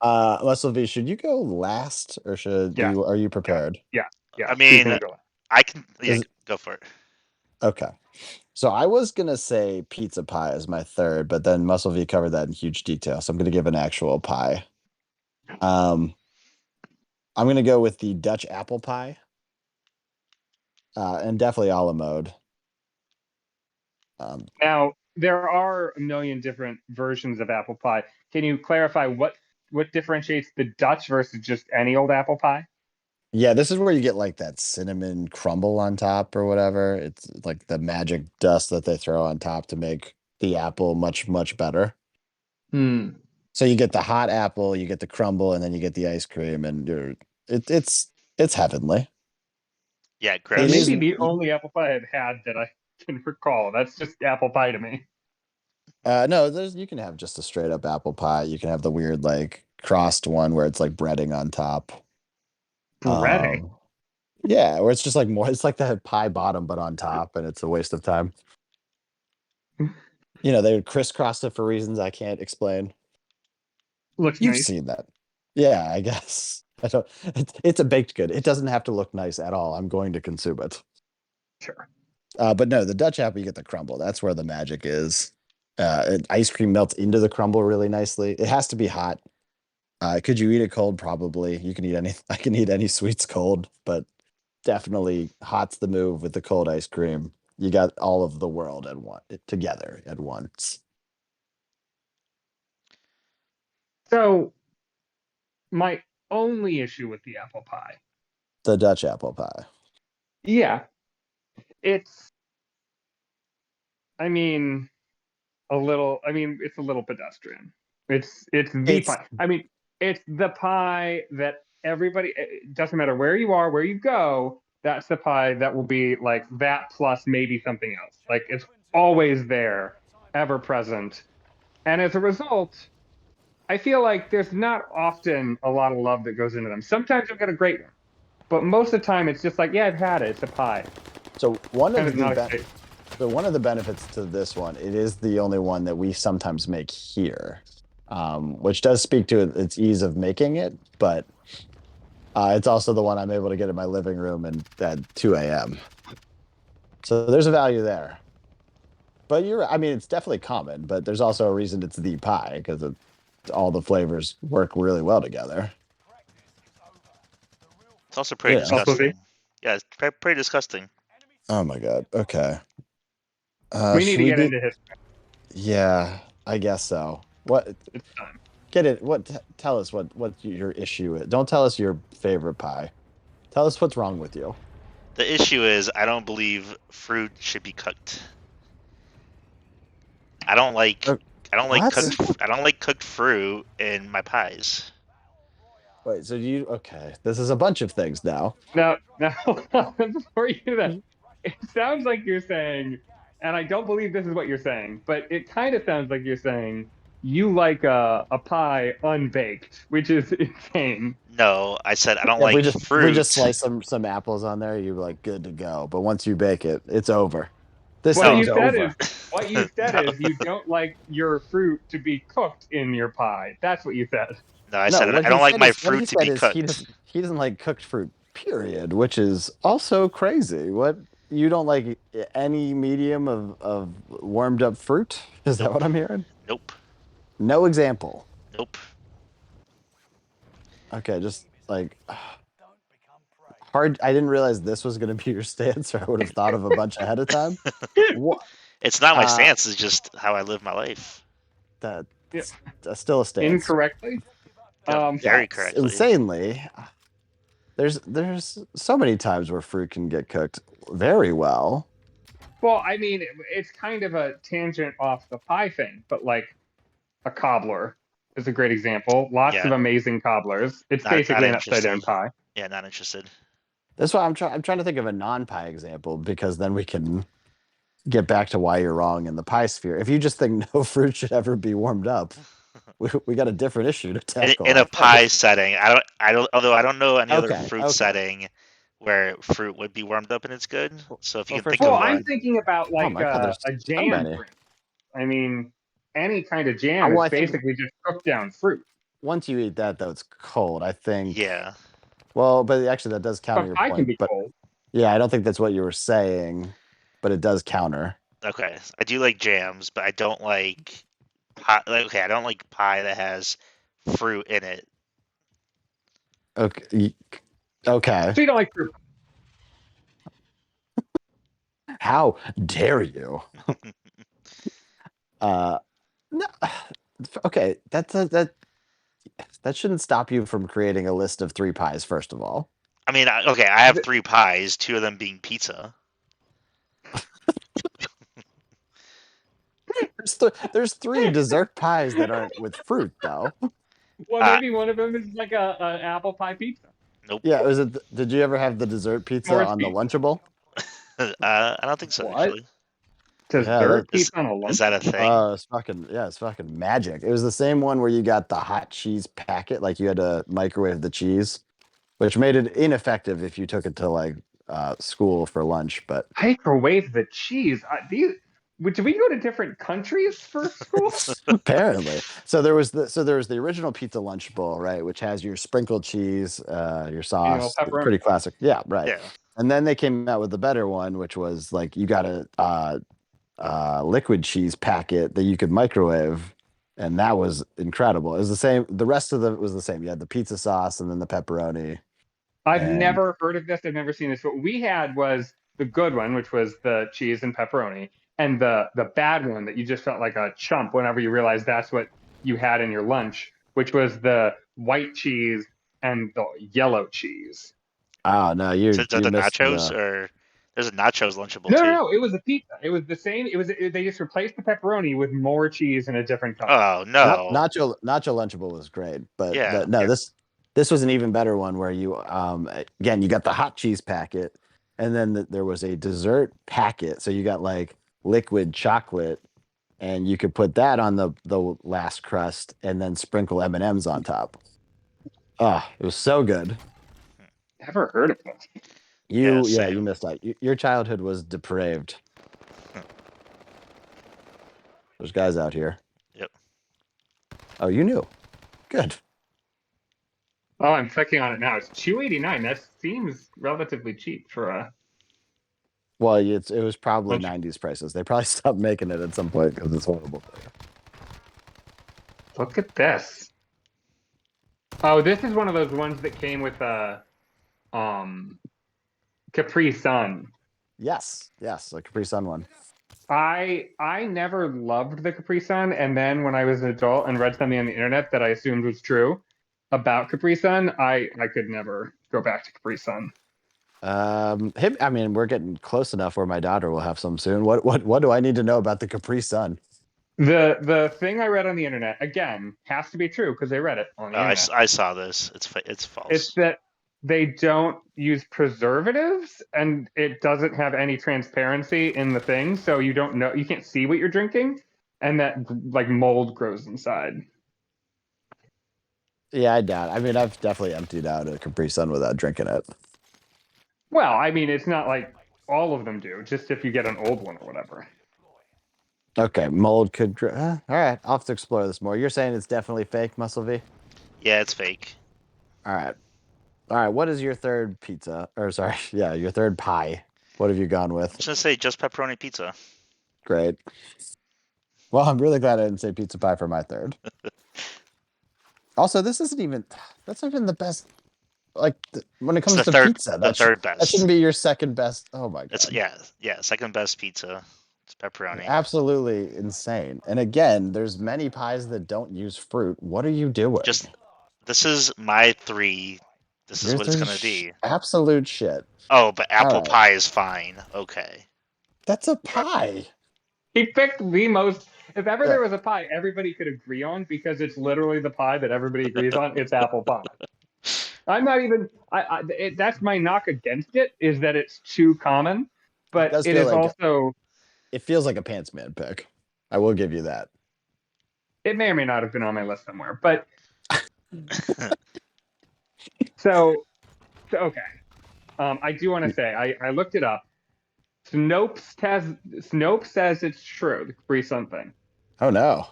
Muscle V, should you go last or should you? Are you prepared? Yeah. I mean, I can. Yeah, go for it. Okay. So I was gonna say pizza pie as my third, but then Muscle V covered that in huge detail, so I'm gonna give an actual pie. I'm gonna go with the Dutch apple pie, and definitely a la mode. Now there are a million different versions of apple pie. Can you clarify what differentiates the Dutch versus just any old apple pie? Yeah, this is where you get like that cinnamon crumble on top or whatever. It's like the magic dust that they throw on top to make the apple much, much better. So you get the hot apple, you get the crumble, and then you get the ice cream, and it's heavenly. Yeah, That gross. may be the only apple pie I've had that I can recall. That's just apple pie to me. No, you can have just a straight up apple pie. You can have the weird like crossed one where it's like breading on top. Breading? Yeah, where it's just like more. It's like that pie bottom, but on top, and it's a waste of time. You know, they would crisscross it for reasons I can't explain. Looks You've nice. seen that. Yeah, I guess. I don't. It's a baked good. It doesn't have to look nice at all. I'm going to consume it. Sure. But no, the Dutch apple, you get the crumble. That's where the magic is. Ice cream melts into the crumble really nicely. It has to be hot. Could you eat it cold? Probably. You can eat any. I can eat any sweets cold, but definitely hot's the move with the cold ice cream. You got all of the world together at once. So, my only issue with the apple pie. The Dutch apple pie. Yeah. It's, I mean, it's a little pedestrian. It's the pie. I mean, it's the pie that everybody, it doesn't matter where you are, where you go, that's the pie that will be like that plus maybe something else. Like it's always there, ever present. And as a result, I feel like there's not often a lot of love that goes into them. Sometimes you'll get a great one, but most of the time it's just like, yeah, I've had it. It's a pie. So one of the benefits to this one, it is the only one that we sometimes make here, which does speak to its ease of making it, but it's also the one I'm able to get in my living room at 2 a.m. So there's a value there. But I mean, it's definitely common, but there's also a reason it's the pie because all the flavors work really well together. It's also pretty disgusting. Yeah, it's pretty disgusting. Oh my god. Okay. We need to get into history. Yeah, I guess so. What? It's time. Get it? Tell us what your issue is. Don't tell us your favorite pie. Tell us what's wrong with you. The issue is I don't believe fruit should be cooked. I don't like cooked fruit in my pies. Wait, so okay, this is a bunch of things now. Now, before you do that, it sounds like you're saying, and I don't believe this is what you're saying, but it kind of sounds like you're saying you like a pie unbaked, which is insane. No, I said I don't like fruit. We just slice some apples on there, you're like good to go. But once you bake it, it's over. What you said is you don't like your fruit to be cooked in your pie. That's what you said. No, I said I don't like my fruit to be cooked. He doesn't like cooked fruit, period, which is also crazy. What? You don't like any medium of warmed up fruit? Is that what I'm hearing? Nope. No example. Nope. Okay, just like hard. I didn't realize this was going to be your stance, or I would have thought of a bunch ahead of time. It's not my stance; it's just how I live my life. still a stance. incorrectly. Yeah, Yeah, very correctly. insanely. There's so many times where fruit can get cooked very well. Well, I mean, it's kind of a tangent off the pie thing, but like a cobbler is a great example. Lots Yeah. of amazing cobblers. It's Not basically an upside interested. down pie. Yeah, not interested. That's why I'm trying to think of a non-pie example, because then we can get back to why you're wrong in the pie sphere. If you just think no fruit should ever be warmed up, we got a different issue to tackle. In a I pie think. setting, although I don't know any other Okay, fruit okay. setting where fruit would be warmed up and it's good. So if you Well, can think first of Well, of all, I'm one, thinking about like my God, there's a so jam many. drink. I mean, any kind of jam Well, is I think basically just cooked down fruit. once you eat that, though, it's cold. I think. yeah. Well, but actually, that does counter But your pie can point. be But cold. yeah, I don't think that's what you were saying, but it does counter. Okay, I do like jams, but I don't like pie. Okay, I don't like pie that has fruit in it. Okay. Okay. So you don't like fruit. How dare you? No. Okay, that shouldn't stop you from creating a list of 3 pies. First of all, I mean, okay, I have 3 pies, 2 of them being pizza. there's 3 dessert pies that aren't with fruit, though. Well, maybe one of them is like a apple pie pizza. Nope. Yeah, did you ever have the dessert pizza Or it's on the pizza. Lunchable? I don't think so. What? Actually, Dessert that's- pizza on a lunch? is that a thing? It's fucking magic. It was the same one where you got the hot cheese packet, like you had to microwave the cheese, which made it ineffective if you took it to like school for lunch. But Microwave the cheese. Did we go to different countries for school? apparently, so there was the original pizza lunch bowl, right, which has your sprinkled cheese, your sauce, pepperoni. pretty classic. Yeah, right. Yeah. And then they came out with the better one, which was like you got a liquid cheese packet that you could microwave, and that was incredible. It was the same. The rest of it was the same. You had the pizza sauce and then the pepperoni. I've And- never heard of this. I've never seen this. What we had was the good one, which was the cheese and pepperoni, and the bad one that you just felt like a chump whenever you realized that's what you had in your lunch, which was the white cheese and the yellow cheese. Oh no, you So the missed nachos, or there's a nachos Lunchable No, too. no, it was a pizza. It was the same. They just replaced the pepperoni with more cheese in a different color. Oh no! Nacho Lunchable was great, but Yeah. this was an even better one where you again you got the hot cheese packet, and then there was a dessert packet, so you got like liquid chocolate, and you could put that on the last crust, and then sprinkle M&Ms on top. Oh, it was so good. Never heard of this. You same. missed out. Your childhood was depraved. There's guys out here. Yep. Oh, you knew. Good. Oh, I'm clicking on it now. It's $2.89. That seems relatively cheap for a. Well, it was probably Lunch. 90s prices. They probably stopped making it at some point because it's horrible. Look at this. Oh, this is one of those ones that came with a Capri Sun. Yes, the Capri Sun one. I never loved the Capri Sun, and then when I was an adult and read something on the internet that I assumed was true about Capri Sun, I could never go back to Capri Sun. I mean, we're getting close enough where my daughter will have some soon. What do I need to know about the Capri Sun? The thing I read on the internet, again, has to be true because I read it on the internet. I saw this. It's false. It's that they don't use preservatives and it doesn't have any transparency in the thing, so you don't know, you can't see what you're drinking, and that like mold grows inside. Yeah, I doubt. I mean, I've definitely emptied out a Capri Sun without drinking it. Well, I mean, it's not like all of them do, just if you get an old one or whatever. Okay, mold could. All right, I'll have to explore this more. You're saying it's definitely fake, Muscle V? Yeah, it's fake. All right. What is your third pizza? Or sorry, yeah, your third pie. What have you gone I'm with? just gonna say just pepperoni pizza. Great. Well, I'm really glad I didn't say pizza pie for my third. Also, that's not even the best. Like when it comes It's to the third, pizza, the third best. that shouldn't be your second best. Oh my god. It's yeah, second best pizza. It's pepperoni. Absolutely insane. And again, there's many pies that don't use fruit. What are you doing? This is my 3. This is Your what it's three gonna be. absolute shit. Oh, but apple Alright. pie is fine. Okay. That's a pie. He picked the most. If ever Yeah. there was a pie everybody could agree on, because it's literally the pie that everybody agrees on, it's apple pie. I'm not even. That's my knock against it, is that it's too common, but does it feel is like- also. It feels like a pants man pick. I will give you that. It may or may not have been on my list somewhere, but so okay. I do want to say I looked it up. Snopes says it's true, the Capri Sun thing. Oh no.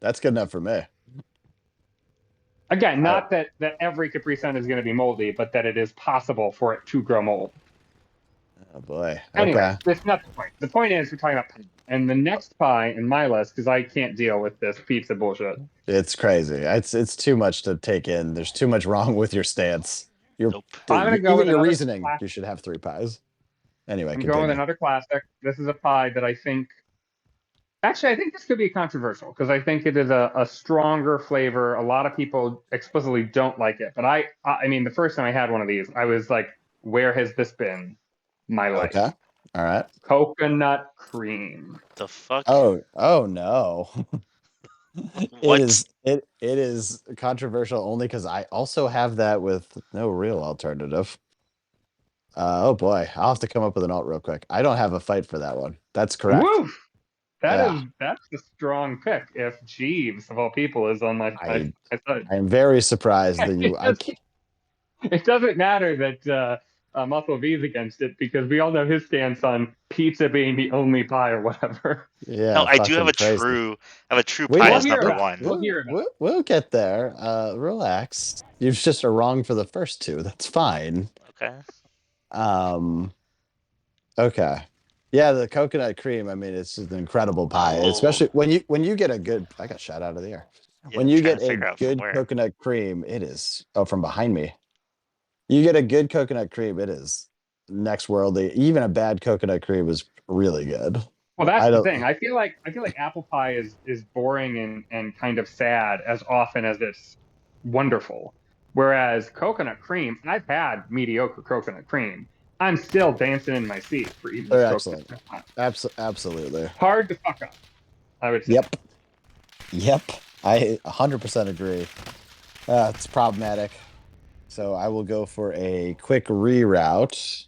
That's good enough for me. Again, not that every Capri Sun is going to be moldy, but that it is possible for it to grow mold. Oh boy. Anyway, Okay. that's not the point. The point is we're talking about pie. And the next pie in my list, because I can't deal with this pizza bullshit. It's crazy. It's too much to take in. There's too much wrong with your stance. Nope. I'm gonna go even with your another reasoning. classic. You should have 3 pies. Anyway, I'm continue. going with another classic. This is a pie that I think. Actually, I think this could be controversial because I think it is a stronger flavor. A lot of people explicitly don't like it, but I mean, the first time I had one of these, I was like, "Where has this been my life?" Okay. All right. Coconut cream. The fuck? Oh no. What? It is controversial only because I also have that with no real alternative. Oh boy, I'll have to come up with an alt real quick. I don't have a fight for that one. That's correct. Woof! Yeah. That's a strong pick. If Jeeves of all people is on my side, I am very surprised that you. it doesn't matter that Muscle V is against it, because we all know his stance on pizza being the only pie or whatever. Yeah. No, I do have fucking a crazy. true We pie will as hear number about it. 1. We'll hear about it. We'll get there. Relax. You just are wrong for the first 2. That's fine. Okay. Okay. Yeah, the coconut cream. I mean, it's just an incredible pie, Oh. especially when you get a good. I got shot out of the air. Yeah, When you trying get to a figure out from good where. coconut cream, it is. Oh, from behind me. You get a good coconut cream, it is next worldly. Even a bad coconut cream is really good. Well, that's I the don't- thing. I feel like apple pie is boring and kind of sad as often as it's wonderful. Whereas coconut cream, and I've had mediocre coconut cream, I'm still dancing in my seat for eating They're this coconut excellent. cream. Absolutely. Hard to fuck up, I would say. Yep. I 100% agree. It's problematic. So I will go for a quick reroute.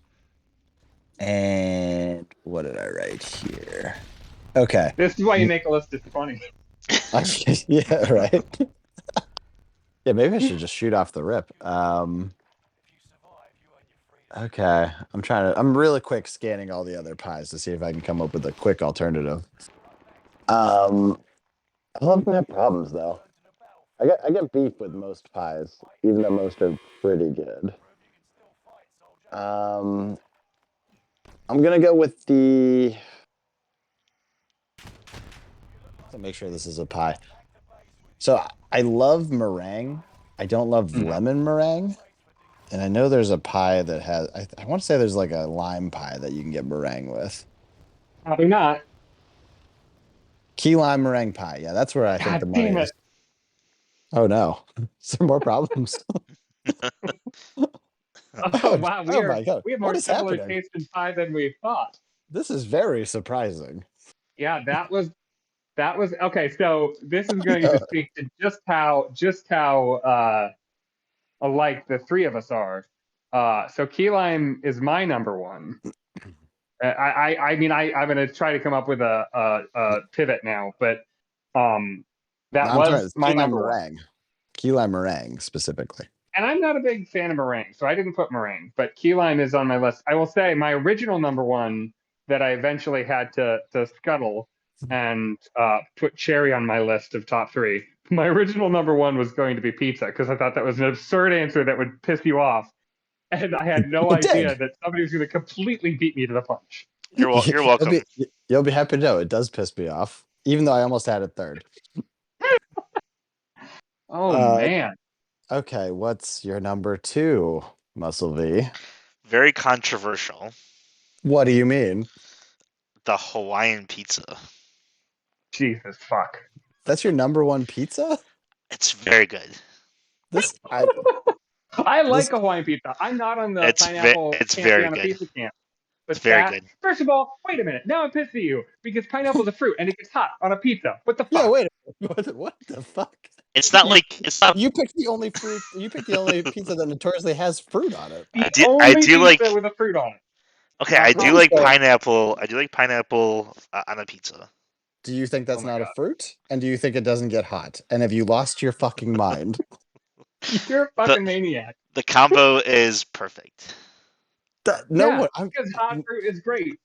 And what did I write here? Okay. This is why you make a list. It's funny. Yeah, right. Yeah, maybe I should just shoot off the rip. Okay. I'm really quick scanning all the other pies to see if I can come up with a quick alternative. I love to have problems though. I get beef with most pies, even though most are pretty good. I'm gonna go with the. To make sure this is a pie. So I love meringue. I don't love lemon meringue. And I know there's a pie that has. I want to say there's like a lime pie that you can get meringue with. Probably not. Key lime meringue pie. Yeah, that's where I think God the money damn is. it. Oh no, is there more problems? Oh wow, Oh my God. we have What more is similar happening? taste in pie than we thought. This is very surprising. Yeah, that was okay. So this is going to speak to just how alike the three of us are. So key lime is my number one. I mean I'm going to try to come up with a pivot now, but that No, I'm sorry, was it's my key lime number one. meringue. Key lime meringue specifically. And I'm not a big fan of meringue, so I didn't put meringue, but key lime is on my list. I will say my original number one that I eventually had to scuttle and put cherry on my list of top 3. My original number one was going to be pizza because I thought that was an absurd answer that would piss you off. And I had no It idea did. that somebody was going to completely beat me to the punch. You're welcome. You'll be happy to know it does piss me off, even though I almost had it third. Oh, man. Okay, what's your number 2, Muscle V? Very controversial. What do you mean? the Hawaiian pizza. Jesus fuck. That's your number one pizza? It's very good. I like This- Hawaiian pizza. I'm not on the It's pineapple it's can't very be on a good. pizza camp. But It's very that, good. first of all, wait a minute. Now I'm pissed at you because pineapple's a fruit and it gets hot on a pizza. What the fuck? Yeah, wait. What the fuck? It's not like it's not. You picked the only fruit. You picked the only pizza that notoriously has fruit on it. The I do only pizza like. with a fruit on it. Okay, I do wrong. like So- pineapple. I do like pineapple on a pizza. Do you think that's Oh my not a God. fruit? And do you think it doesn't get hot? And have you lost your fucking mind? You're a fucking maniac. The combo is perfect. No Yeah, one. because hot fruit is great.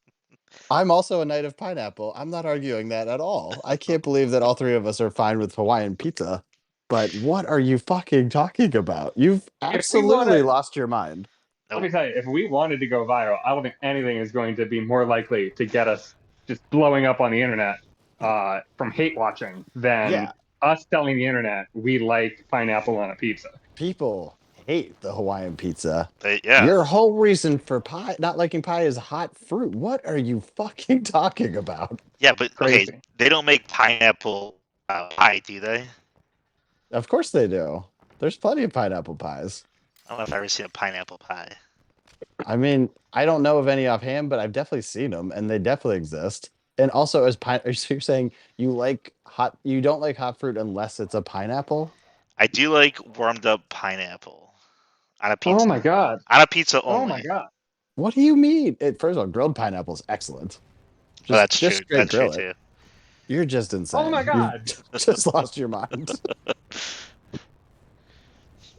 I'm also a knight of pineapple. I'm not arguing that at all. I can't believe that all three of us are fine with Hawaiian pizza. But what are you fucking talking about? You've absolutely lost your mind. Let me tell you, if we wanted to go viral, I don't think anything is going to be more likely to get us just blowing up on the internet from hate watching than Yeah. us telling the internet we like pineapple on a pizza. People hate the Hawaiian pizza. Yeah. Your whole reason for pie, not liking pie, is hot fruit. What are you fucking talking about? Yeah, but Crazy. okay, they don't make pineapple pie, do they? Of course they do. There's plenty of pineapple pies. I don't know if I've ever seen a pineapple pie. I mean, I don't know of any offhand, but I've definitely seen them, and they definitely exist. And also, as so you're saying you don't like hot fruit unless it's a pineapple? I do like warmed up pineapple on a pizza. Oh my god. On a pizza only. Oh my god. What do you mean? First of all, grilled pineapple is excellent. Oh, that's true. straight That's true grill it. too. You're just insane. Oh my god. You've just lost your mind.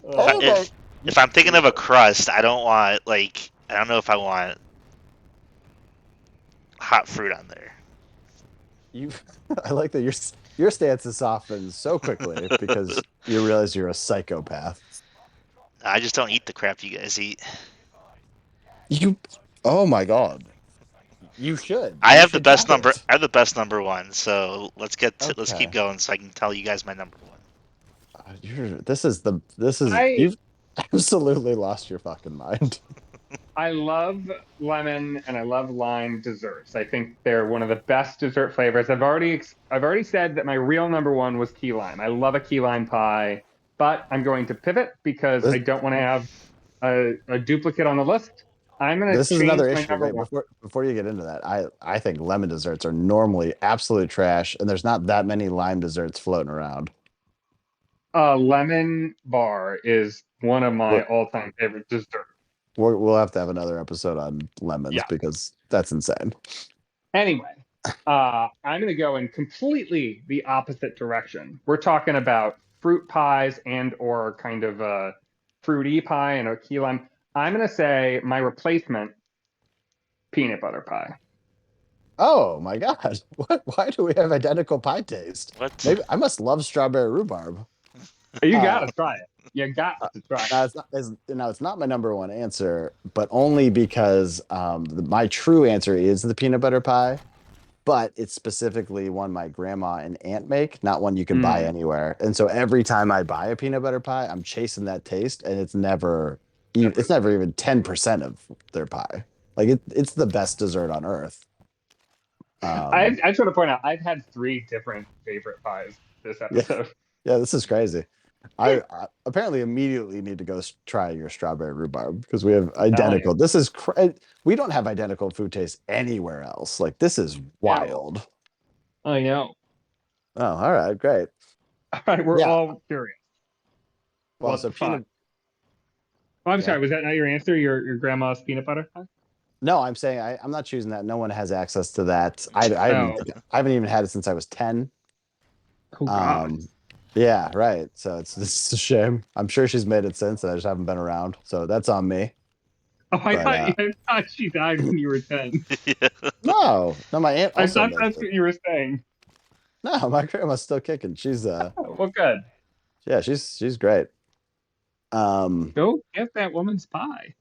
Oh, If I'm thinking of a crust, I don't know if I want hot fruit on there. I like that your stance is softened so quickly because you realize you're a psychopath. I just don't eat the crap you guys eat. Oh my god. You should. I You have the should best try number. it. I have the best number one. So let's Okay. keep going so I can tell you guys my number one. You've absolutely lost your fucking mind. I love lemon and I love lime desserts. I think they're one of the best dessert flavors. I've already said that my real number one was key lime. I love a key lime pie, but I'm going to pivot because I don't want to have a duplicate on the list. I'm going to This is change another my issue. number Wait, one. before you get into that, I think lemon desserts are normally absolute trash, and there's not that many lime desserts floating around. Lemon bar is one of my all-time favorite desserts. We'll have to have another episode on lemons Yeah. because that's insane. Anyway, I'm going to go in completely the opposite direction. We're talking about fruit pies and or kind of a fruity pie and a key lime. I'm going to say my replacement, peanut butter pie. Oh my god! Why do we have identical pie taste? What? Maybe I must love strawberry rhubarb. You got to try it. You got to try it. It's not my number one answer, but only because my true answer is the peanut butter pie, but it's specifically one my grandma and aunt make, not one you can buy anywhere. And so every time I buy a peanut butter pie, I'm chasing that taste, and it's never even 10% of their pie. Like it's the best dessert on earth. I just want to point out, I've had 3 different favorite pies this episode. Yeah, this is crazy. I apparently immediately need to go try your strawberry rhubarb because we have identical. yeah. This is we don't have identical food taste anywhere else. Like this is wild. I know. Oh, all right, great. All right, we're Yeah. all curious. Well, What so the fuck? peanut. Oh, I'm Yeah. sorry. Was that not your answer? Your grandma's peanut butter pie? No, I'm saying I'm not choosing that. No one has access to that. I haven't even had it since I was 10. Oh God. Yeah, right. So it's a shame. I'm sure she's made it since, and I just haven't been around. So that's on me. Oh, I but, thought she died when you were 10. No, my aunt I also thought makes that's it. what you were saying. No, my grandma's still kicking. She's Oh, well, good. yeah, she's great. Go get that woman's pie.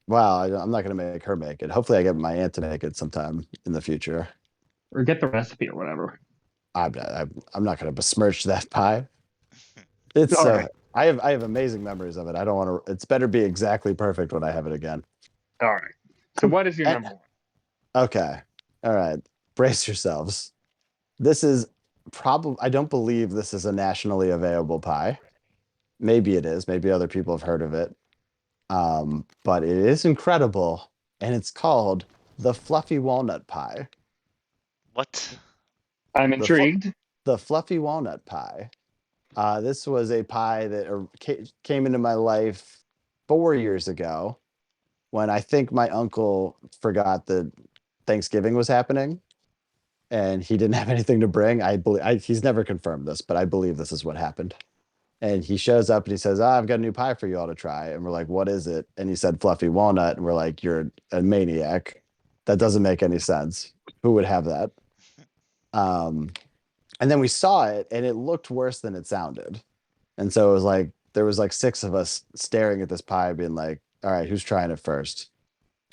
Wow, I'm not gonna make her make it. Hopefully, I get my aunt to make it sometime in the future. Or get the recipe or whatever. I'm not gonna besmirch that pie. It's All right. I have amazing memories of it. I don't want to. It's better be exactly perfect when I have it again. All right. So what is your And- number one? Okay, All right, brace yourselves. This is probably, I don't believe this is a nationally available pie. Maybe it is. Maybe other people have heard of it. But it is incredible, and it's called the fluffy walnut pie. What? I'm The fl- intrigued. the fluffy walnut pie. This was a pie that came into my life 4 years ago when I think my uncle forgot that Thanksgiving was happening and he didn't have anything to bring. I believe he's never confirmed this, but I believe this is what happened. And he shows up and he says, I've got a new pie for you all to try. And we're like, what is it? And he said, fluffy walnut. And we're like, you're a maniac. That doesn't make any sense. Who would have that? Um, and then we saw it and it looked worse than it sounded. And so it was like, there was like 6 of us staring at this pie being like, all right, who's trying it first?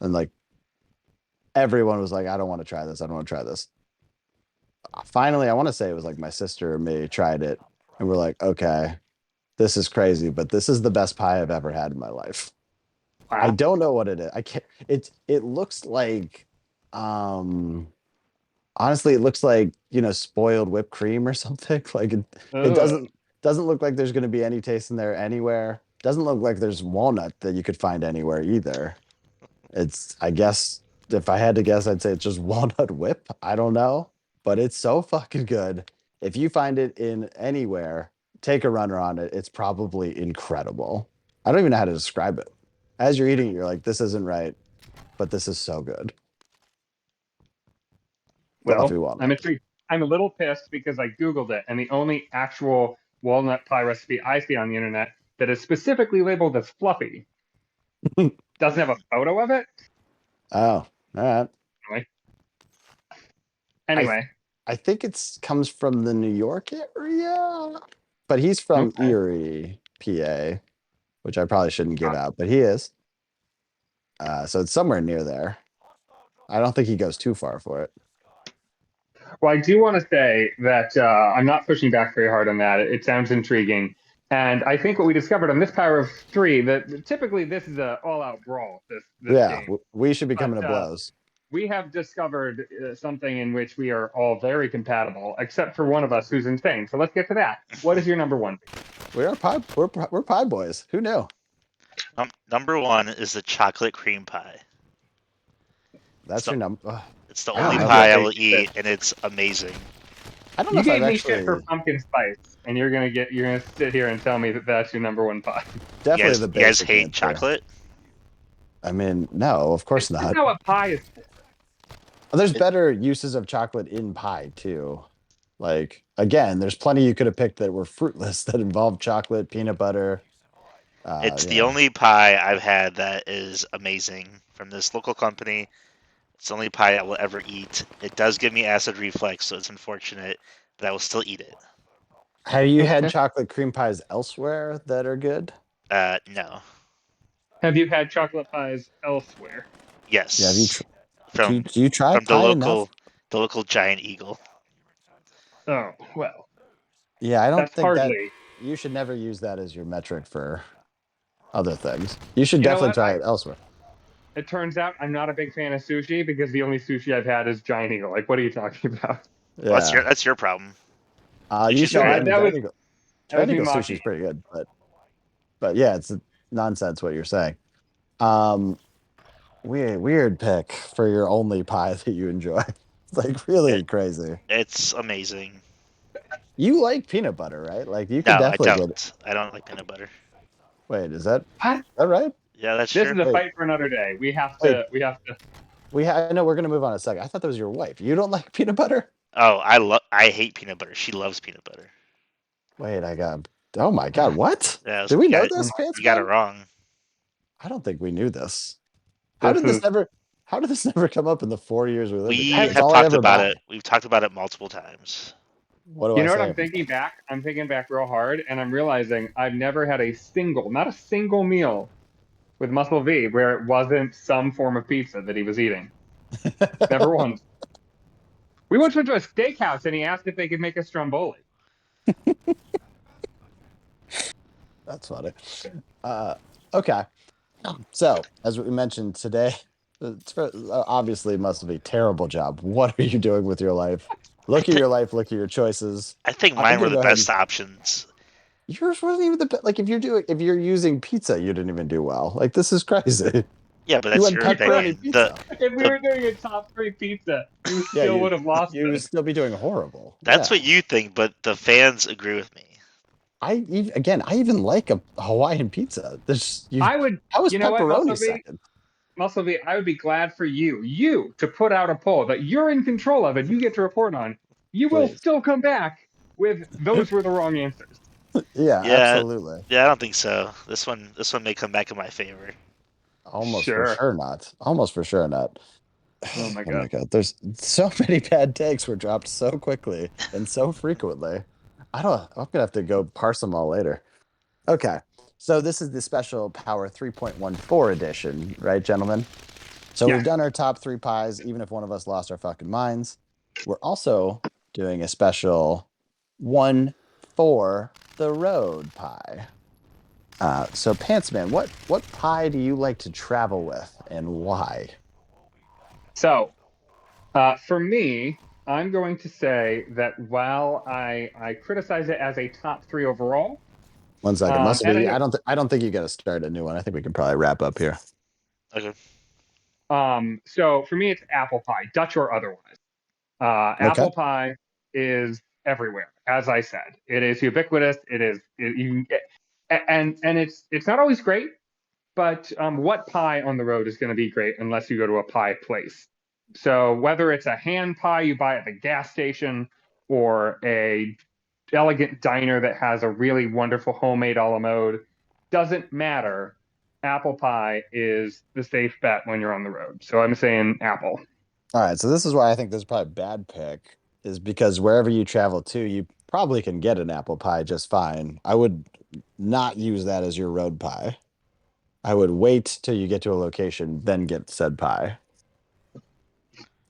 And like, everyone was like, I don't want to try this. I don't want to try this. Finally, I want to say it was like my sister or me tried it. And we're like, okay, this is crazy, but this is the best pie I've ever had in my life. I Wow. don't know what it is. I can't. It looks like, um, honestly, it looks like spoiled whipped cream or something. Like it Ugh. doesn't look like there's going to be any taste in there anywhere. Doesn't look like there's walnut that you could find anywhere either. I guess if I had to guess, I'd say it's just walnut whip. I don't know, but it's so fucking good. If you find it in anywhere, take a runner on it. It's probably incredible. I don't even know how to describe it. As you're eating it, you're like, this isn't right, but this is so good. Well, Fluffy walnut. I'm intrigued. I'm a little pissed because I Googled it, and the only actual walnut pie recipe I see on the internet that is specifically labeled as fluffy doesn't have a photo of it. Oh, all right. Anyway, I think it's comes from the New York area, but he's from Okay. Erie, PA, which I probably shouldn't give out, but he is. So it's somewhere near there. I don't think he goes too far for it. well, I do want to say that I'm not pushing back very hard on that. It sounds intriguing. And I think what we discovered on this Power of Three, that typically this is an all-out brawl, this Yeah, game. we should be coming to But, blows. We have discovered something in which we are all very compatible, except for one of us who's insane. So let's get to that. What is your number one? We're pie boys. Who knew? Number 1 is the chocolate cream pie. That's So- your number. It's the I only don't pie I know. will eat, and it's amazing. I don't know You if gave I've me shit for actually pumpkin spice, and you're gonna sit here and tell me that that's your number one pie. definitely the You guys basic hate answer. chocolate? I mean, no, of course This not. is not what pie is for. There's better uses of chocolate in pie too. Like again, there's plenty you could have picked that were fruitless that involved chocolate, peanut butter. It's you the know. only pie I've had that is amazing from this local company. It's the only pie I will ever eat. It does give me acid reflux, so it's unfortunate, but I will still eat it. Have you had chocolate cream pies elsewhere that are good? No. Have you had chocolate pies elsewhere? Yes. Yeah, have you from do you try from the pie enough? local Giant Eagle. Oh, well, Yeah, I don't that's think that hardly. you should never use that as your metric for other things. You should You know definitely what? try it elsewhere. It turns out I'm not a big fan of sushi because the only sushi I've had is Giant Eagle. Like, what are you talking about? Well, Yeah. that's your problem. You Sushi's should. great. I mean, That was Giant me Eagle mocking sushi is pretty good, but yeah, it's nonsense what you're saying. Weird pick for your only pie that you enjoy. It's like really crazy. It's amazing. You like peanut butter, right? Like you No, could I definitely get. don't. I don't like peanut butter. Wait, is that What? right? Yeah, that's This true. is a Wait. fight for another day. We have Wait. to. We have to. I know we're gonna move on in a second. I thought that was your wife. You don't like peanut butter? Oh, I hate peanut butter. She loves peanut butter. Wait, oh my god, what? Yeah, Did we know you this, Pants you got it Man? wrong. I don't think we knew this. This is- How did this never come up in the 4 years we lived We together? It's have all I talked ever about buy. it. We've talked about it multiple times. What do You I know what say? I'm thinking back? I'm thinking back real hard, and I'm realizing I've never had not a single meal with Muscle V where it wasn't some form of pizza that he was eating. Never once. We once went to a steakhouse, and he asked if they could make a stromboli. That's funny. Okay. So, as we mentioned today, Obviously must be a terrible job. What are you doing with your life? Look at your life. Look at your choices. I think I'm mine were gonna the go ahead best and options. yours wasn't even like if you're using pizza, you didn't even do well. Like this is crazy. Yeah, but You that's went your pepperoni opinion. The pizza. If we the were doing a top 3 pizza, you Yeah, still would have lost you would this. still be doing horrible. That's Yeah. what you think, but the fans agree with me. I even like a Hawaiian pizza. There's you. I would, How is you know what, pepperoni second? Muscle V, I would be glad for you to put out a poll that you're in control of and you get to report on. You will Please. still come back with those were the wrong answers. Yeah, Yeah, absolutely. yeah, I don't think so. This one may come back in my favor. Almost for Sure. sure not. Almost for sure not. Oh my Oh my god. god. There's so many bad takes were dropped so quickly and so frequently. I'm gonna have to go parse them all later. Okay. So this is the special Power 3.14 edition, right, gentlemen? So Yeah. we've done our top 3 pies, even if one of us lost our fucking minds. We're also doing a special one for the road pie. So Pantsman, what pie do you like to travel with and why? So, for me, I'm going to say that while I criticize it as a top 3 overall, 1 second, Muscle and I B. know, I don't think you got to start a new one. I think we can probably wrap up here. Okay. so for me, it's apple pie, Dutch or otherwise. Okay. Apple pie is everywhere, as I said. It is ubiquitous. And it's not always great, but what pie on the road is going to be great unless you go to a pie place? So whether it's a hand pie you buy at the gas station or a elegant diner that has a really wonderful homemade a la mode, doesn't matter. Apple pie is the safe bet when you're on the road. So I'm saying apple. All right. So this is why I think this is probably a bad pick, is because wherever you travel to, you probably can get an apple pie just fine. I would not use that as your road pie. I would wait till you get to a location, then get said pie.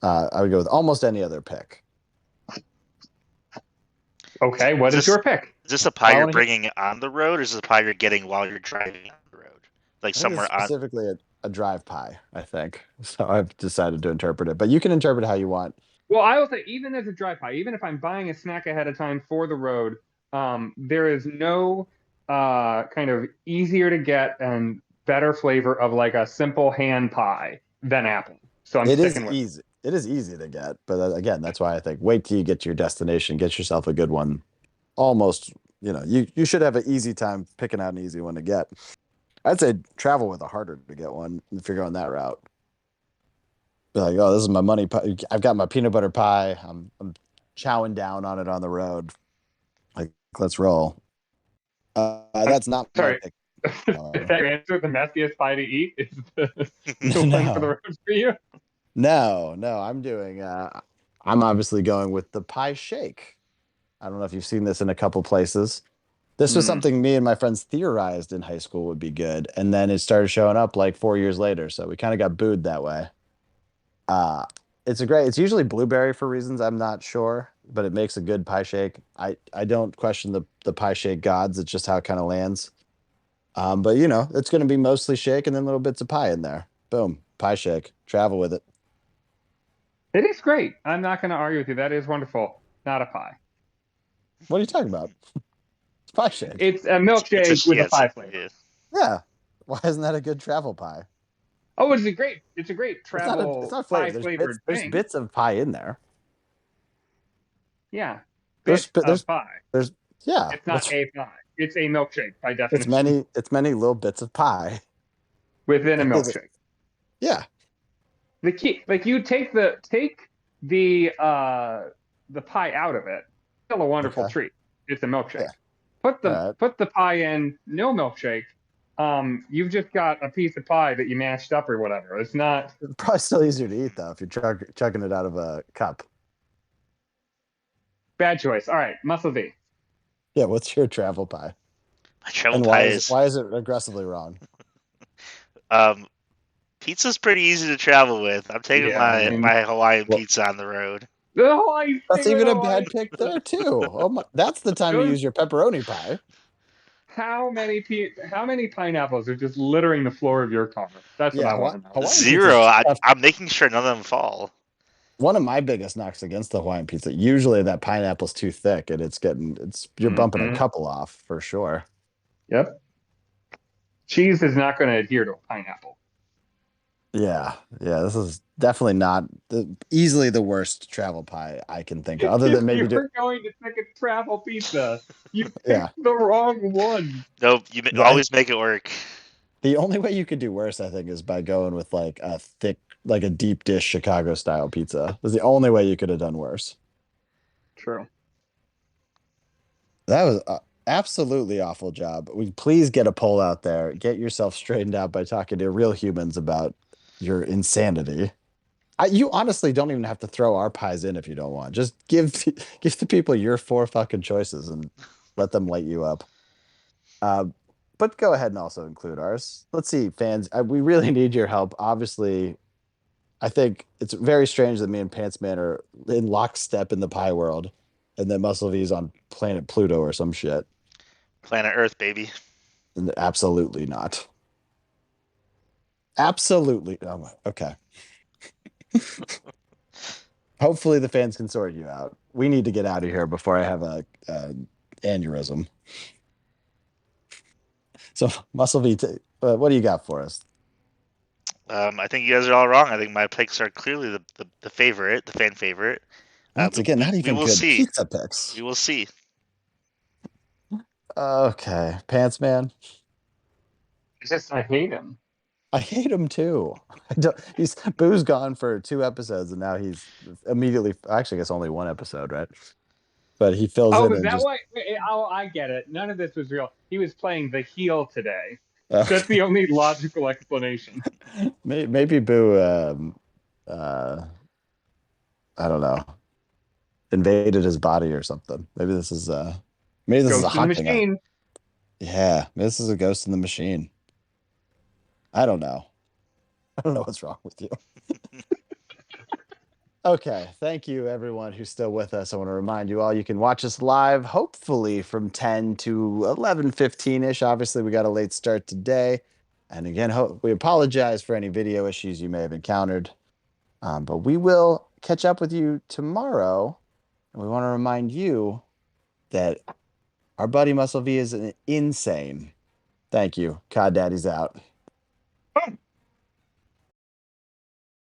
I would go with almost any other pick. Okay, what is your pick? Is this a pie I you're wanna hear- bringing on the road, or is this a pie you're getting while you're driving on the road? Like I think it's somewhere on. specifically a drive pie, I think. So I've decided to interpret it, but you can interpret it how you want. Well, I will say, even as a dry pie, even if I'm buying a snack ahead of time for the road, there is no kind of easier to get and better flavor of like a simple hand pie than apple. So I'm It is sticking with. easy. It is easy to get, but again, that's why I think wait till you get to your destination, get yourself a good one. Almost, you should have an easy time picking out an easy one to get. I'd say travel with a harder to get one if you're going that route. Be like, oh, this is my money pie. I've got my peanut butter pie. I'm chowing down on it on the road. Like, let's roll. That's not my Sorry. pick. Is that your answer? The messiest pie to eat is the No. one for the road for you? No, I'm doing. I'm obviously going with the pie shake. I don't know if you've seen this in a couple places. This was something me and my friends theorized in high school would be good, and then it started showing up like 4 years later. So we kind of got booed that way. It's usually blueberry for reasons I'm not sure, but it makes a good pie shake. I don't question the pie shake gods. It's just how it kind of lands. But it's going to be mostly shake and then little bits of pie in there. Boom, pie shake. Travel with it. It is great. I'm not going to argue with you. That is wonderful. Not a pie. What are you talking about? It's pie shake. It's a milkshake with a pie flavor. Yeah. Why isn't that a good travel pie? Oh, it's a great travel It's not pie flavor. flavored There's thing. bits of pie in there. Yeah. There's pie. Yeah. It's not a pie. It's a milkshake by definition. It's many little bits of pie within a milkshake. Yeah. The key, like you take the pie out of it. Still a wonderful treat. It's a milkshake. Yeah. Put the pie in no milkshake. You've just got a piece of pie that you mashed up or whatever. It's not. It's probably still easier to eat though if you're chugging it out of a cup. Bad choice. All right, Muscle V. Yeah, what's your travel pie? My travel And pie is why is it aggressively wrong? Pizza's pretty easy to travel with. I'm taking my Hawaiian pizza on the road. That's even a bad pick there too. Oh my, that's the time to use your pepperoni pie. how many pineapples are just littering the floor of your car? That's what I want to know. Hawaiian Zero. pizza's tough. I'm making sure none of them fall. One of my biggest knocks against the Hawaiian pizza, usually that pineapple's too thick and you're bumping a Mhm. couple off for sure. Yep. Cheese is not going to adhere to a pineapple. Yeah, this is definitely not easily the worst travel pie I can think of, other than maybe If you're going to pick a travel pizza, you picked Yeah. the wrong one. Nope. You always make it work. the only way you could do worse, I think, is by going with like a thick, like a deep dish Chicago style pizza. That's the only way you could have done worse. True. That was absolutely awful job. We please get a poll out there. Get yourself straightened out by talking to real humans about your insanity. You honestly don't even have to throw our pies in if you don't want. Just give the people your 4 fucking choices and let them light you up. But go ahead and also include ours. Let's see, fans. We really need your help. Obviously, I think it's very strange that me and Pants Man are in lockstep in the pie world, and that Muscle V is on planet Pluto or some shit. Planet Earth, baby. And absolutely not. Absolutely. Oh, okay. Hopefully the fans can sort you out. We need to get out of here before I have a aneurysm. So Muscle V, what do you got for us? I think you guys are all wrong. I think my picks are clearly the favorite, the fan favorite. Once again, not even we will good see. pizza picks. We will see. Okay, Pants Man. I hate him. I hate him too. Boo's gone for 2 episodes, and now he's immediately. Actually, I guess only 1 episode, right? But he fills in. Oh, is and that just, why? Oh, I get it. None of this was real. He was playing the heel today. Okay. That's the only logical explanation. Maybe Boo. I don't know. Invaded his body or something. Maybe this is a Ghost in the hot thing. machine. Yeah, this is a ghost in the machine. I don't know. I don't know what's wrong with you. Okay, thank you everyone who's still with us. I want to remind you all you can watch us live, hopefully from 10 to 11:15ish. Obviously, we got a late start today, and again, we apologize for any video issues you may have encountered. But we will catch up with you tomorrow, and we want to remind you that our buddy Muscle V is insane. Thank you. Cod Daddy's out.